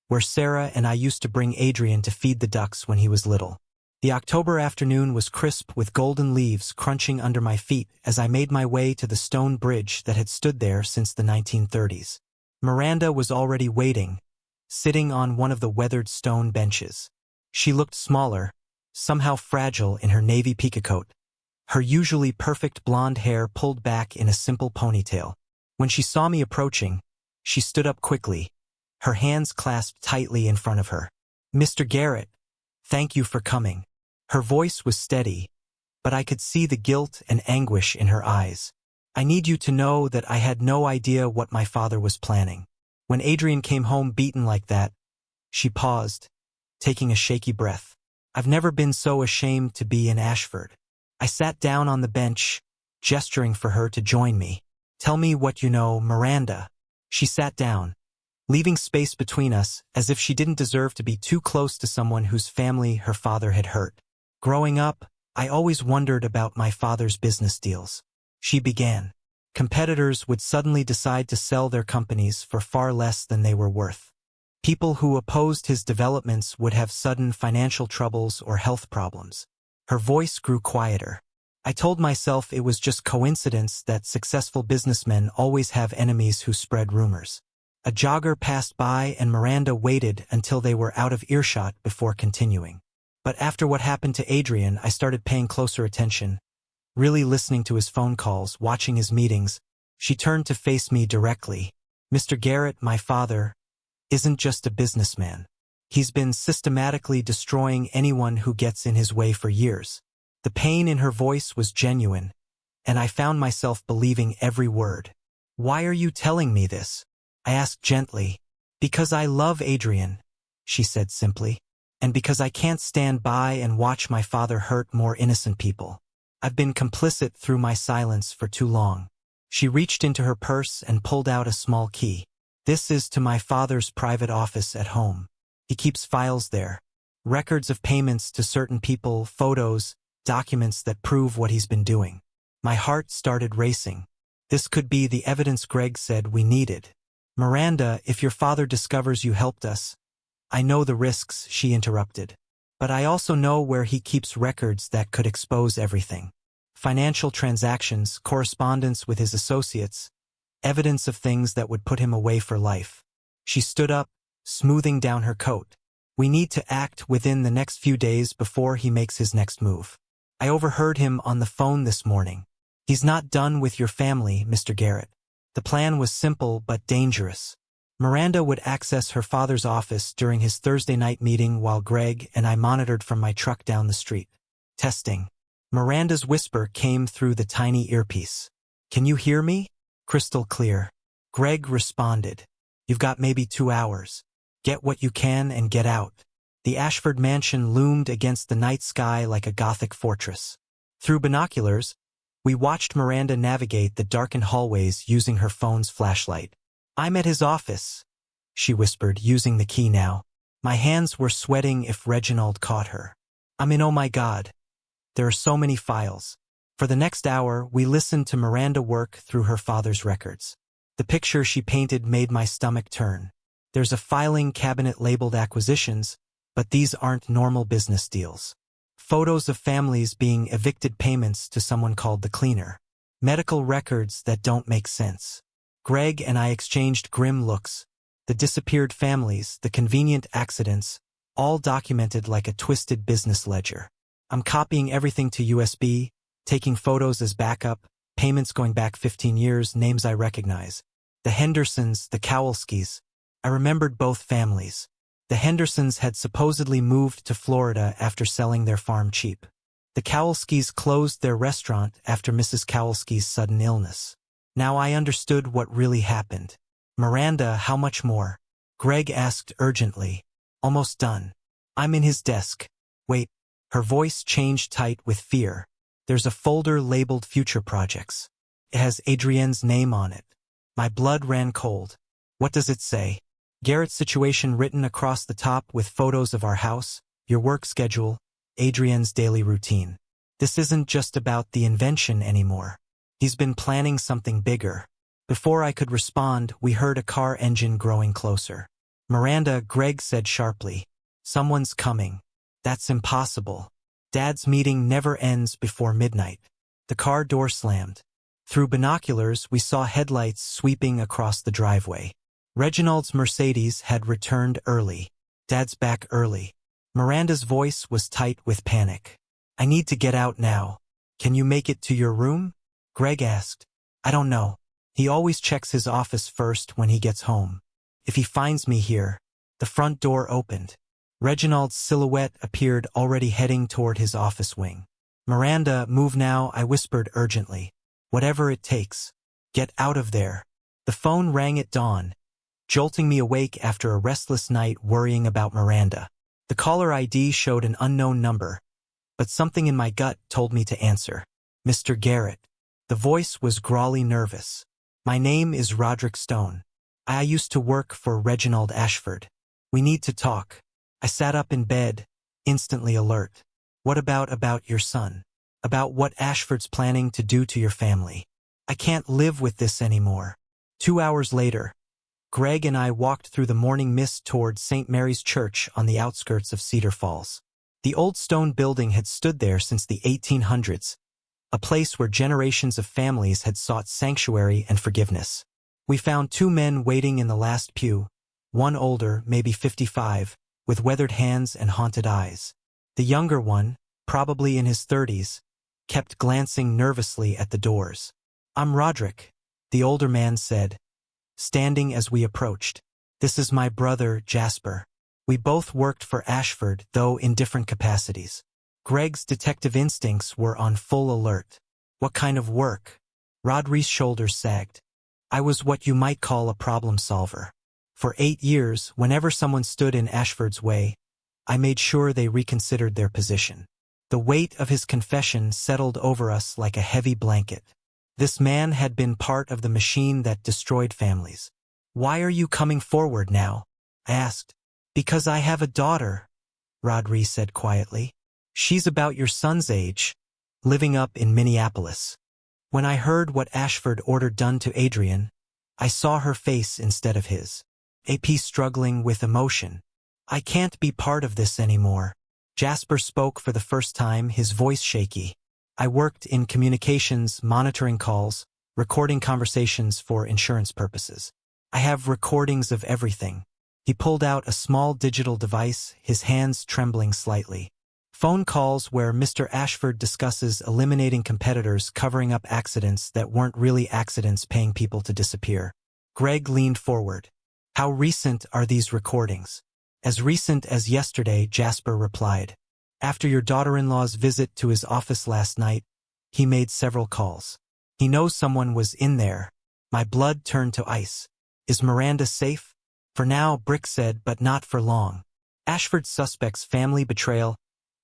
where Sarah and I used to bring Adrian to feed the ducks when he was little. The October afternoon was crisp with golden leaves crunching under my feet as I made my way to the stone bridge that had stood there since the 1930s. Miranda was already waiting, sitting on one of the weathered stone benches. She looked smaller, somehow fragile in her navy peacoat, her usually perfect blonde hair pulled back in a simple ponytail. When she saw me approaching, she stood up quickly, her hands clasped tightly in front of her. "Mr. Garrett, thank you for coming." Her voice was steady, but I could see the guilt and anguish in her eyes. "I need you to know that I had no idea what my father was planning." When Adrian came home beaten like that, she paused, taking a shaky breath. "I've never been so ashamed to be in Ashford." I sat down on the bench, gesturing for her to join me. "Tell me what you know, Miranda." She sat down, leaving space between us as if she didn't deserve to be too close to someone whose family her father had hurt. "Growing up, I always wondered about my father's business deals," she began. "Competitors would suddenly decide to sell their companies for far less than they were worth. People who opposed his developments would have sudden financial troubles or health problems." Her voice grew quieter. I told myself it was just coincidence that successful businessmen always have enemies who spread rumors. A jogger passed by and Miranda waited until they were out of earshot before continuing. But after what happened to Adrian, I started paying closer attention, really listening to his phone calls, watching his meetings. She turned to face me directly. "Mr. Garrett, my father isn't just a businessman. He's been systematically destroying anyone who gets in his way for years. The pain in her voice was genuine, and I found myself believing every word. "Why are you telling me this?" I asked gently. "Because I love Adrian," she said simply. "And because I can't stand by and watch my father hurt more innocent people. I've been complicit through my silence for too long." She reached into her purse and pulled out a small key. "This is to my father's private office at home. He keeps files there. Records of payments to certain people, photos, documents that prove what he's been doing." My heart started racing. This could be the evidence Greg said we needed. "Miranda, if your father discovers you helped us—" "I know the risks," she interrupted. "But I also know where he keeps records that could expose everything. Financial transactions, correspondence with his associates, evidence of things that would put him away for life." She stood up, smoothing down her coat. "We need to act within the next few days before he makes his next move. I overheard him on the phone this morning. He's not done with your family, Mr. Garrett. The plan was simple but dangerous. Miranda would access her father's office during his Thursday night meeting while Greg and I monitored from my truck down the street. Testing. Miranda's whisper came through the tiny earpiece. "Can you hear me?" "Crystal clear." Greg responded. "You've got maybe 2 hours. Get what you can and get out." The Ashford mansion loomed against the night sky like a Gothic fortress. Through binoculars, we watched Miranda navigate the darkened hallways using her phone's flashlight. "I'm at his office," she whispered, using the key now. My hands were sweating if Reginald caught her. "I'm in, oh my God. There are so many files." For the next hour, we listened to Miranda work through her father's records. The picture she painted made my stomach turn. There's a filing cabinet labeled acquisitions, but these aren't normal business deals. Photos of families being evicted, payments to someone called the cleaner. Medical records that don't make sense. Greg and I exchanged grim looks. The disappeared families, the convenient accidents, all documented like a twisted business ledger. I'm copying everything to USB, taking photos as backup, payments going back 15 years, names I recognize. The Hendersons, the Kowalskis. I remembered both families. The Hendersons had supposedly moved to Florida after selling their farm cheap. The Kowalskis closed their restaurant after Mrs. Kowalski's sudden illness. Now I understood what really happened. "Miranda, how much more?" Greg asked urgently. "Almost done. I'm in his desk." "Wait." Her voice changed tight with fear. "There's a folder labeled Future Projects. It has Adrienne's name on it." My blood ran cold. "What does it say?" "Garrett's situation written across the top with photos of our house, your work schedule, Adrienne's daily routine. This isn't just about the invention anymore. He's been planning something bigger." Before I could respond, we heard a car engine growing closer. "Miranda," Greg said sharply. "Someone's coming." "That's impossible. Dad's meeting never ends before midnight." The car door slammed. Through binoculars, we saw headlights sweeping across the driveway. Reginald's Mercedes had returned early. "Dad's back early." Miranda's voice was tight with panic. "I need to get out now. Can you make it to your room?" Greg asked. "I don't know. He always checks his office first when he gets home. If he finds me here." The front door opened. Reginald's silhouette appeared, already heading toward his office wing. "Miranda, move now," I whispered urgently. "Whatever it takes. Get out of there." The phone rang at dawn, jolting me awake after a restless night worrying about Miranda. The caller ID showed an unknown number, but something in my gut told me to answer. "Mr. Garrett." The voice was grawly nervous. "My name is Roderick Stone. I used to work for Reginald Ashford. We need to talk." I sat up in bed, instantly alert. "What about your son? About what Ashford's planning to do to your family? I can't live with this anymore." 2 hours later, Greg and I walked through the morning mist toward St. Mary's Church on the outskirts of Cedar Falls. The old stone building had stood there since the 1800s, a place where generations of families had sought sanctuary and forgiveness. We found 2 men waiting in the last pew, one older, maybe 55, with weathered hands and haunted eyes. The younger one, probably in his 30s, kept glancing nervously at the doors. "I'm Roderick," the older man said, standing as we approached. "This is my brother, Jasper." We both worked for Ashford, though in different capacities. Greg's detective instincts were on full alert. What kind of work? Rodri's shoulders sagged. I was what you might call a problem solver. For 8 years, whenever someone stood in Ashford's way, I made sure they reconsidered their position. The weight of his confession settled over us like a heavy blanket. This man had been part of the machine that destroyed families. Why are you coming forward now? I asked. Because I have a daughter, Rodri said quietly. She's about your son's age, living up in Minneapolis. When I heard what Ashford ordered done to Adrian, I saw her face instead of his. AP struggling with emotion. I can't be part of this anymore. Jasper spoke for the first time, his voice shaky. I worked in communications, monitoring calls, recording conversations for insurance purposes. I have recordings of everything. He pulled out a small digital device, his hands trembling slightly. Phone calls where Mr. Ashford discusses eliminating competitors, covering up accidents that weren't really accidents, paying people to disappear. Greg leaned forward. How recent are these recordings? As recent as yesterday, Jasper replied. After your daughter-in-law's visit to his office last night, he made several calls. He knows someone was in there. My blood turned to ice. Is Miranda safe? For now, Brick said, but not for long. Ashford suspects family betrayal,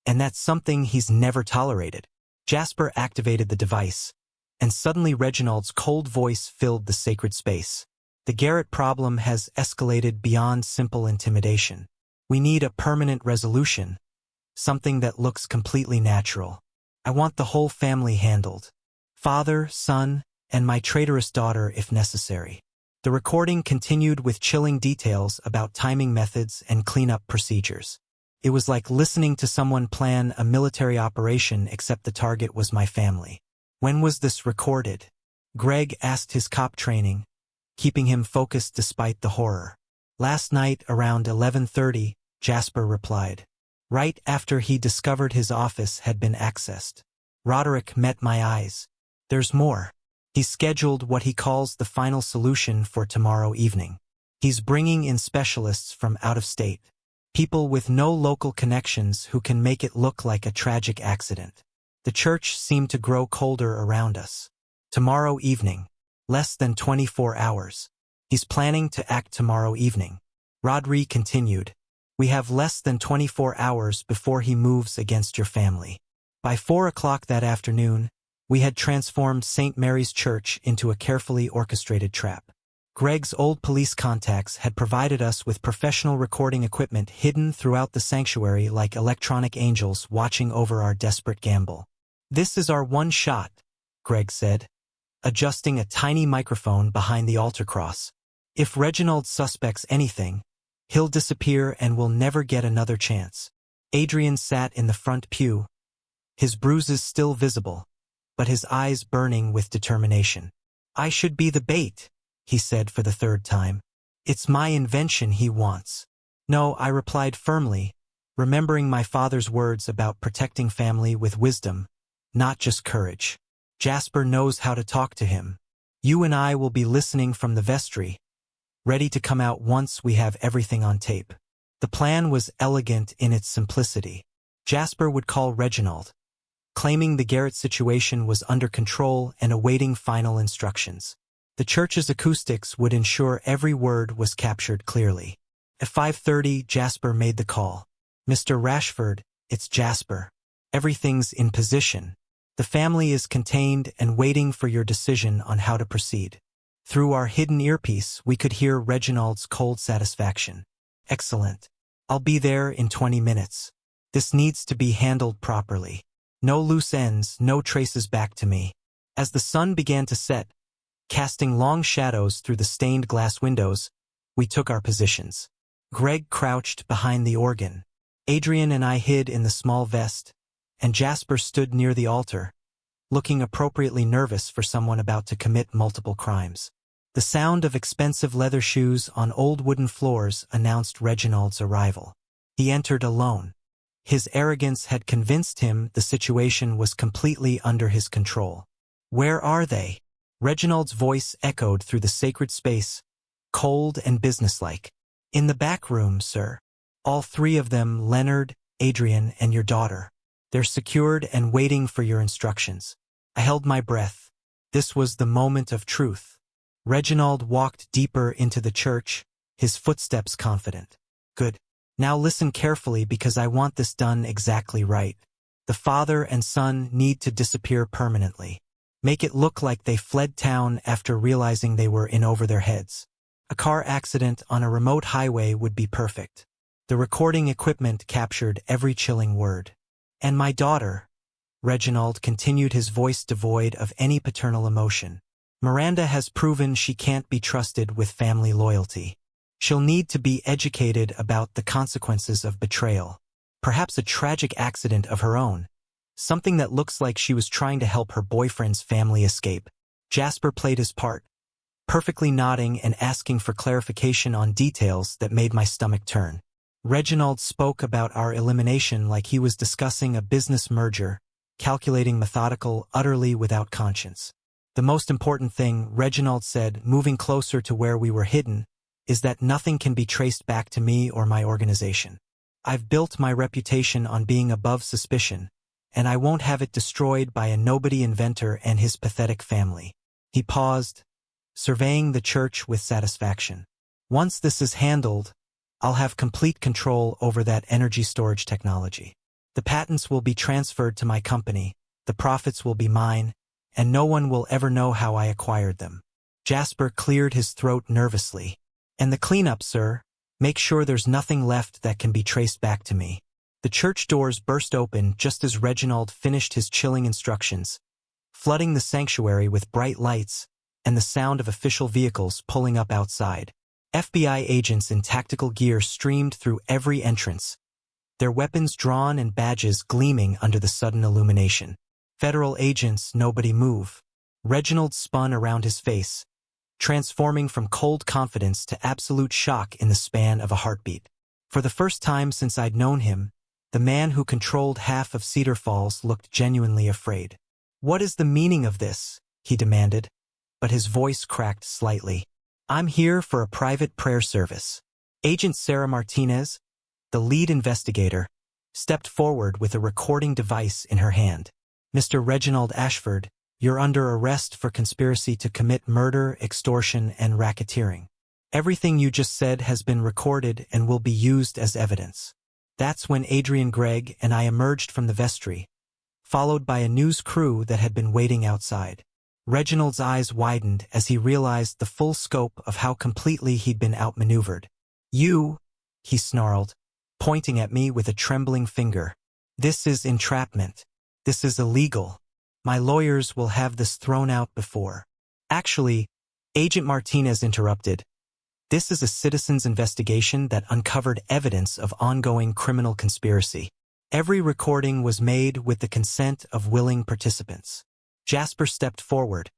and that's something he's never tolerated. Jasper activated the device, and suddenly Reginald's cold voice filled the sacred space. The Garrett problem has escalated beyond simple intimidation. We need a permanent resolution, something that looks completely natural. I want the whole family handled. Father, son, and my traitorous daughter if necessary. The recording continued with chilling details about timing methods and cleanup procedures. It was like listening to someone plan a military operation, except the target was my family. When was this recorded? Greg asked his cop training, keeping him focused despite the horror. Last night around 11:30, Jasper replied. Right after he discovered his office had been accessed. Roderick met my eyes. There's more. He's scheduled what he calls the final solution for tomorrow evening. He's bringing in specialists from out of state. People with no local connections who can make it look like a tragic accident. The church seemed to grow colder around us. Tomorrow evening. Less than 24 hours. He's planning to act tomorrow evening. Rodri continued. We have less than 24 hours before he moves against your family. By 4 o'clock that afternoon, we had transformed St. Mary's Church into a carefully orchestrated trap. Greg's old police contacts had provided us with professional recording equipment hidden throughout the sanctuary like electronic angels watching over our desperate gamble. This is our one shot, Greg said, adjusting a tiny microphone behind the altar cross. If Reginald suspects anything, he'll disappear and we'll never get another chance. Adrian sat in the front pew, his bruises still visible, but his eyes burning with determination. I should be the bait, he said for the third time. It's my invention he wants. No, I replied firmly, remembering my father's words about protecting family with wisdom, not just courage. Jasper knows how to talk to him. You and I will be listening from the vestry, ready to come out once we have everything on tape. The plan was elegant in its simplicity. Jasper would call Reginald, claiming the Garrett situation was under control and awaiting final instructions. The church's acoustics would ensure every word was captured clearly. At 5:30, Jasper made the call. Mr. Rashford, it's Jasper. Everything's in position. The family is contained and waiting for your decision on how to proceed. Through our hidden earpiece, we could hear Reginald's cold satisfaction. Excellent. I'll be there in 20 minutes. This needs to be handled properly. No loose ends, no traces back to me. As the sun began to set, casting long shadows through the stained glass windows, we took our positions. Greg crouched behind the organ. Adrian and I hid in the small vest, and Jasper stood near the altar, looking appropriately nervous for someone about to commit multiple crimes. The sound of expensive leather shoes on old wooden floors announced Reginald's arrival. He entered alone. His arrogance had convinced him the situation was completely under his control. Where are they? Reginald's voice echoed through the sacred space, cold and businesslike. In the back room, sir. All three of them, Leonard, Adrian, and your daughter. They're secured and waiting for your instructions. I held my breath. This was the moment of truth. Reginald walked deeper into the church, his footsteps confident. Good. Now listen carefully because I want this done exactly right. The father and son need to disappear permanently. Make it look like they fled town after realizing they were in over their heads. A car accident on a remote highway would be perfect. The recording equipment captured every chilling word. And my daughter, Reginald continued, his voice devoid of any paternal emotion. Miranda has proven she can't be trusted with family loyalty. She'll need to be educated about the consequences of betrayal. Perhaps a tragic accident of her own. Something that looks like she was trying to help her boyfriend's family escape. Jasper played his part, perfectly nodding and asking for clarification on details that made my stomach turn. Reginald spoke about our elimination like he was discussing a business merger, calculating, methodical, utterly without conscience. The most important thing, Reginald said, moving closer to where we were hidden, is that nothing can be traced back to me or my organization. I've built my reputation on being above suspicion, and I won't have it destroyed by a nobody inventor and his pathetic family. He paused, surveying the church with satisfaction. Once this is handled, I'll have complete control over that energy storage technology. The patents will be transferred to my company, the profits will be mine, and no one will ever know how I acquired them. Jasper cleared his throat nervously. And the cleanup, sir? Make sure there's nothing left that can be traced back to me. The church doors burst open just as Reginald finished his chilling instructions, flooding the sanctuary with bright lights and the sound of official vehicles pulling up outside. FBI agents in tactical gear streamed through every entrance, their weapons drawn and badges gleaming under the sudden illumination. Federal agents, nobody move. Reginald spun around his face, transforming from cold confidence to absolute shock in the span of a heartbeat. For the first time since I'd known him, the man who controlled half of Cedar Falls looked genuinely afraid. What is the meaning of this? He demanded, but his voice cracked slightly. I'm here for a private prayer service. Agent Sarah Martinez, the lead investigator, stepped forward with a recording device in her hand. Mr. Reginald Ashford, you're under arrest for conspiracy to commit murder, extortion, and racketeering. Everything you just said has been recorded and will be used as evidence. That's when Adrian, Gregg, and I emerged from the vestry, followed by a news crew that had been waiting outside. Reginald's eyes widened as he realized the full scope of how completely he'd been outmaneuvered. You, he snarled, pointing at me with a trembling finger. This is entrapment. This is illegal. My lawyers will have this thrown out before. Actually, Agent Martinez interrupted. This is a citizen's investigation that uncovered evidence of ongoing criminal conspiracy. Every recording was made with the consent of willing participants. Jasper stepped forward,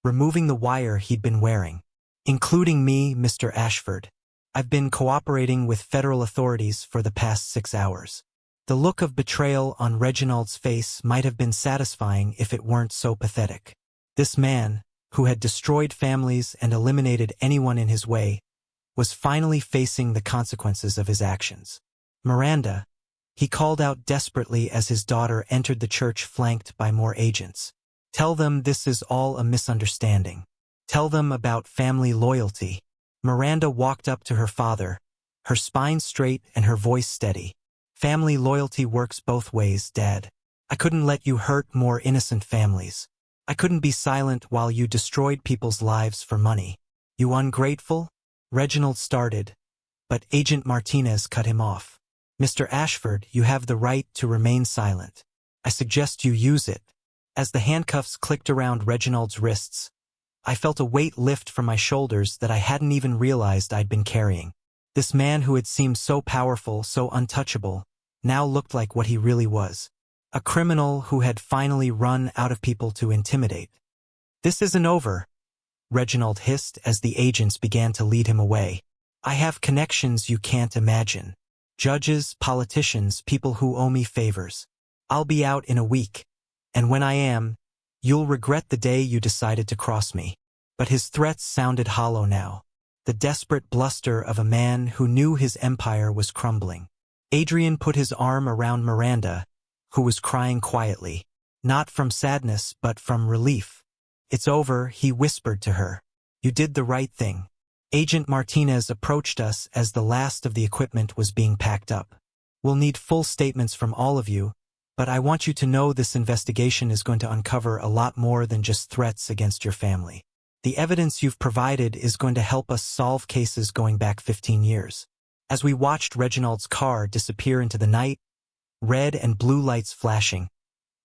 removing the wire he'd been wearing. Including me, Mr. Ashford. I've been cooperating with federal authorities for the past 6 hours. The look of betrayal on Reginald's face might have been satisfying if it weren't so pathetic. This man, who had destroyed families and eliminated anyone in his way, was finally facing the consequences of his actions. Miranda, he called out desperately as his daughter entered the church flanked by more agents. Tell them this is all a misunderstanding. Tell them about family loyalty. Miranda walked up to her father, her spine straight and her voice steady. Family loyalty works both ways, Dad. I couldn't let you hurt more innocent families. I couldn't be silent while you destroyed people's lives for money. You ungrateful? Reginald started, but Agent Martinez cut him off. Mr. Ashford, you have the right to remain silent. I suggest you use it. As the handcuffs clicked around Reginald's wrists, I felt a weight lift from my shoulders that I hadn't even realized I'd been carrying. This man who had seemed so powerful, so untouchable, now looked like what he really was. A criminal who had finally run out of people to intimidate. This isn't over, Reginald hissed as the agents began to lead him away. I have connections you can't imagine. Judges, politicians, people who owe me favors. I'll be out in a week. And when I am, you'll regret the day you decided to cross me. But his threats sounded hollow now. the desperate bluster of a man who knew his empire was crumbling. Adrian put his arm around Miranda, who was crying quietly, not from sadness but from relief. "It's over," he whispered to her. "You did the right thing." Agent Martinez approached us as the last of the equipment was being packed up. "We'll need full statements from all of you, but I want you to know this investigation is going to uncover a lot more than just threats against your family. The evidence you've provided is going to help us solve cases going back 15 years. As we watched Reginald's car disappear into the night, red and blue lights flashing,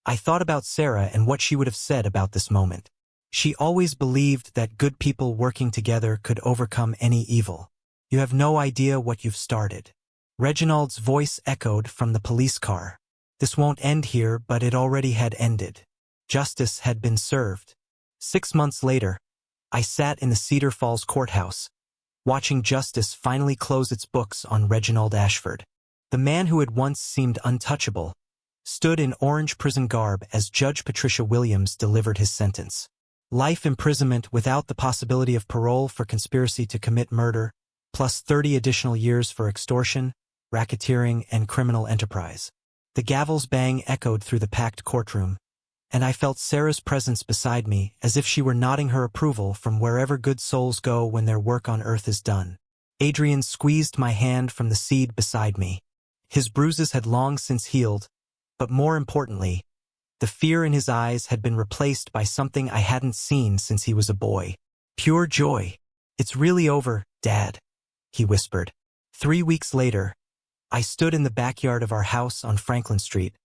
I thought about Sarah and what she would have said about this moment. She always believed that good people working together could overcome any evil. "You have no idea what you've started." Reginald's voice echoed from the police car. "This won't end here, but it already had ended. Justice had been served." 6 months later, I sat in the Cedar Falls courthouse, watching justice finally close its books on Reginald Ashford. The man who had once seemed untouchable stood in orange prison garb as Judge Patricia Williams delivered his sentence. Life imprisonment without the possibility of parole for conspiracy to commit murder, plus 30 additional years for extortion, racketeering, and criminal enterprise. The gavel's bang echoed through the packed courtroom, and I felt Sarah's presence beside me as if she were nodding her approval from wherever good souls go when their work on earth is done. Adrian squeezed my hand from the seat beside me. His bruises had long since healed, but more importantly, the fear in his eyes had been replaced by something I hadn't seen since he was a boy. Pure joy. "It's really over, Dad," he whispered. 3 weeks later, I stood in the backyard of our house on Franklin Street,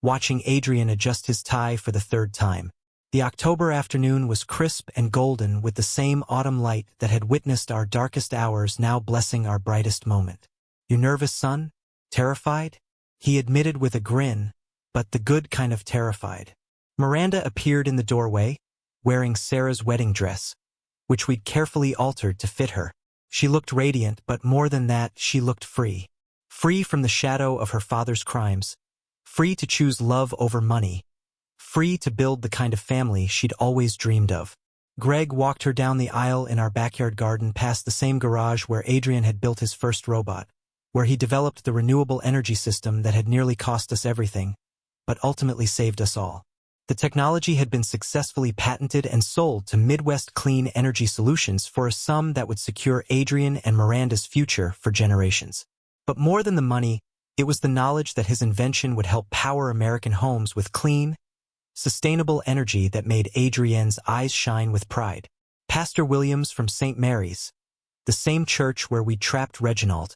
watching Adrian adjust his tie for the 3rd time. The October afternoon was crisp and golden with the same autumn light that had witnessed our darkest hours now blessing our brightest moment. "You nervous, son? Terrified?" he admitted with a grin, but the good kind of terrified. Miranda appeared in the doorway, wearing Sarah's wedding dress, which we'd carefully altered to fit her. She looked radiant, but more than that, she looked free. Free from the shadow of her father's crimes, free to choose love over money, free to build the kind of family she'd always dreamed of. Greg walked her down the aisle in our backyard garden past the same garage where Adrian had built his first robot, where he developed the renewable energy system that had nearly cost us everything, but ultimately saved us all. The technology had been successfully patented and sold to Midwest Clean Energy Solutions for a sum that would secure Adrian and Miranda's future for generations. But more than the money, it was the knowledge that his invention would help power American homes with clean, sustainable energy that made Adrian's eyes shine with pride. Pastor Williams from St. Mary's, the same church where we trapped Reginald,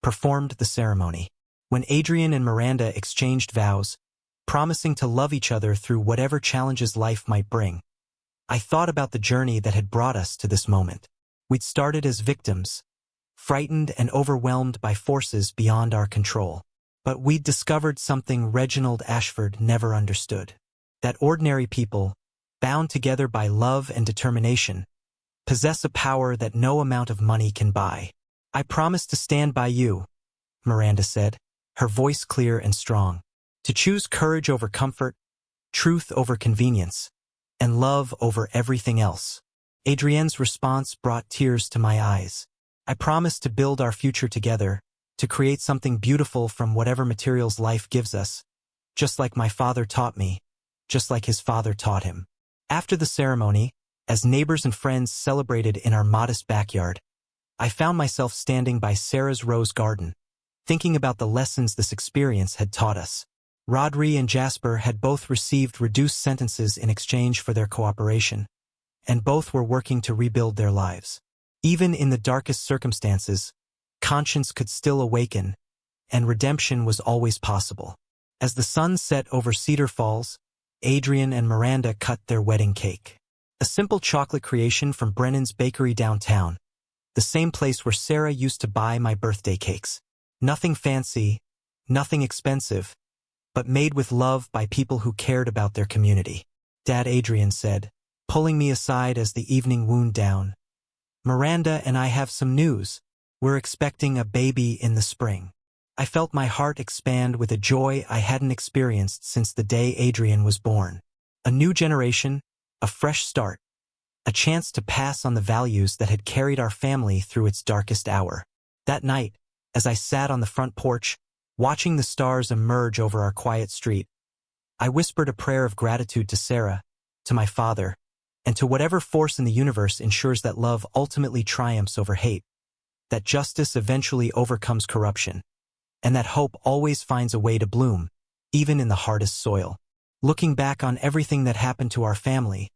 performed the ceremony. When Adrian and Miranda exchanged vows, promising to love each other through whatever challenges life might bring, I thought about the journey that had brought us to this moment. We'd started as victims, frightened and overwhelmed by forces beyond our control. But we'd discovered something Reginald Ashford never understood. That ordinary people, bound together by love and determination, possess a power that no amount of money can buy. "I promise to stand by you," Miranda said, her voice clear and strong. "To choose courage over comfort, truth over convenience, and love over everything else." Adrienne's response brought tears to my eyes. "I promise to build our future together, to create something beautiful from whatever materials life gives us, just like my father taught me, just like his father taught him." After the ceremony, as neighbors and friends celebrated in our modest backyard, I found myself standing by Sarah's rose garden, thinking about the lessons this experience had taught us. Rodri and Jasper had both received reduced sentences in exchange for their cooperation, and both were working to rebuild their lives. Even in the darkest circumstances, conscience could still awaken, and redemption was always possible. As the sun set over Cedar Falls, Adrian and Miranda cut their wedding cake. A simple chocolate creation from Brennan's Bakery downtown, the same place where Sarah used to buy my birthday cakes. Nothing fancy, nothing expensive, but made with love by people who cared about their community. "Dad," Adrian said, pulling me aside as the evening wound down, "Miranda and I have some news. We're expecting a baby in the spring." I felt my heart expand with a joy I hadn't experienced since the day Adrian was born. A new generation, a fresh start. a chance to pass on the values that had carried our family through its darkest hour. That night, as I sat on the front porch, watching the stars emerge over our quiet street, I whispered a prayer of gratitude to Sarah, to my father, and to whatever force in the universe ensures that love ultimately triumphs over hate, that justice eventually overcomes corruption, and that hope always finds a way to bloom, even in the hardest soil. Looking back on everything that happened to our family,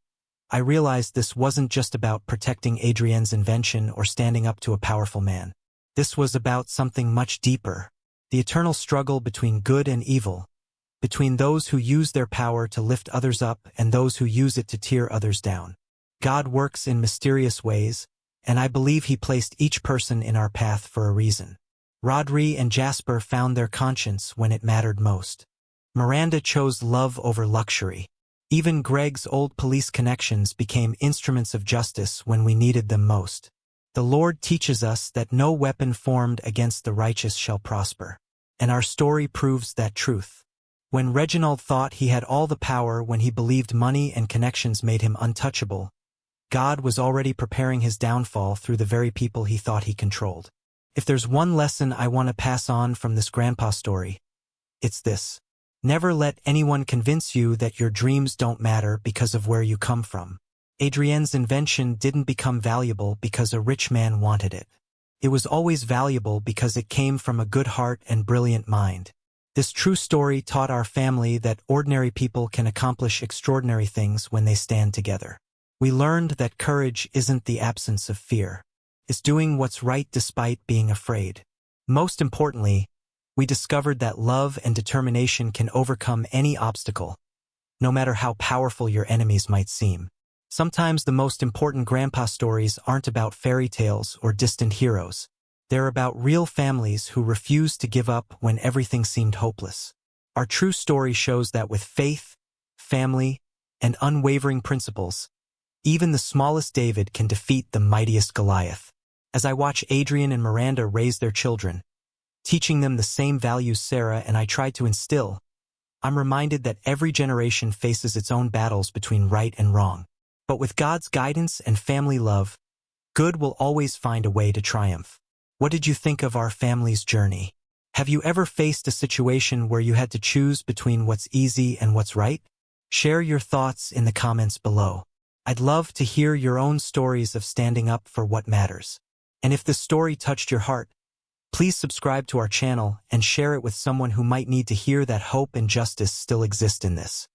I realized this wasn't just about protecting Adrienne's invention or standing up to a powerful man. This was about something much deeper, the eternal struggle between good and evil, between those who use their power to lift others up and those who use it to tear others down. God works in mysterious ways, and I believe He placed each person in our path for a reason. Rodri and Jasper found their conscience when it mattered most. Miranda chose love over luxury. Even Greg's old police connections became instruments of justice when we needed them most. The Lord teaches us that no weapon formed against the righteous shall prosper. And our story proves that truth. When Reginald thought he had all the power, when he believed money and connections made him untouchable, God was already preparing his downfall through the very people he thought he controlled. If there's one lesson I want to pass on from this grandpa story, it's this. Never let anyone convince you that your dreams don't matter because of where you come from. Adrienne's invention didn't become valuable because a rich man wanted it. It was always valuable because it came from a good heart and brilliant mind. This true story taught our family that ordinary people can accomplish extraordinary things when they stand together. We learned that courage isn't the absence of fear. It's doing what's right despite being afraid. Most importantly, we discovered that love and determination can overcome any obstacle, no matter how powerful your enemies might seem. Sometimes the most important grandpa stories aren't about fairy tales or distant heroes. They're about real families who refused to give up when everything seemed hopeless. Our true story shows that with faith, family, and unwavering principles, even the smallest David can defeat the mightiest Goliath. As I watch Adrienne and Miranda raise their children, teaching them the same values Sarah and I tried to instill, I'm reminded that every generation faces its own battles between right and wrong. But with God's guidance and family love, good will always find a way to triumph. What did you think of our family's journey? Have you ever faced a situation where you had to choose between what's easy and what's right? Share your thoughts in the comments below. I'd love to hear your own stories of standing up for what matters. And if this story touched your heart, please subscribe to our channel and share it with someone who might need to hear that hope and justice still exist in this.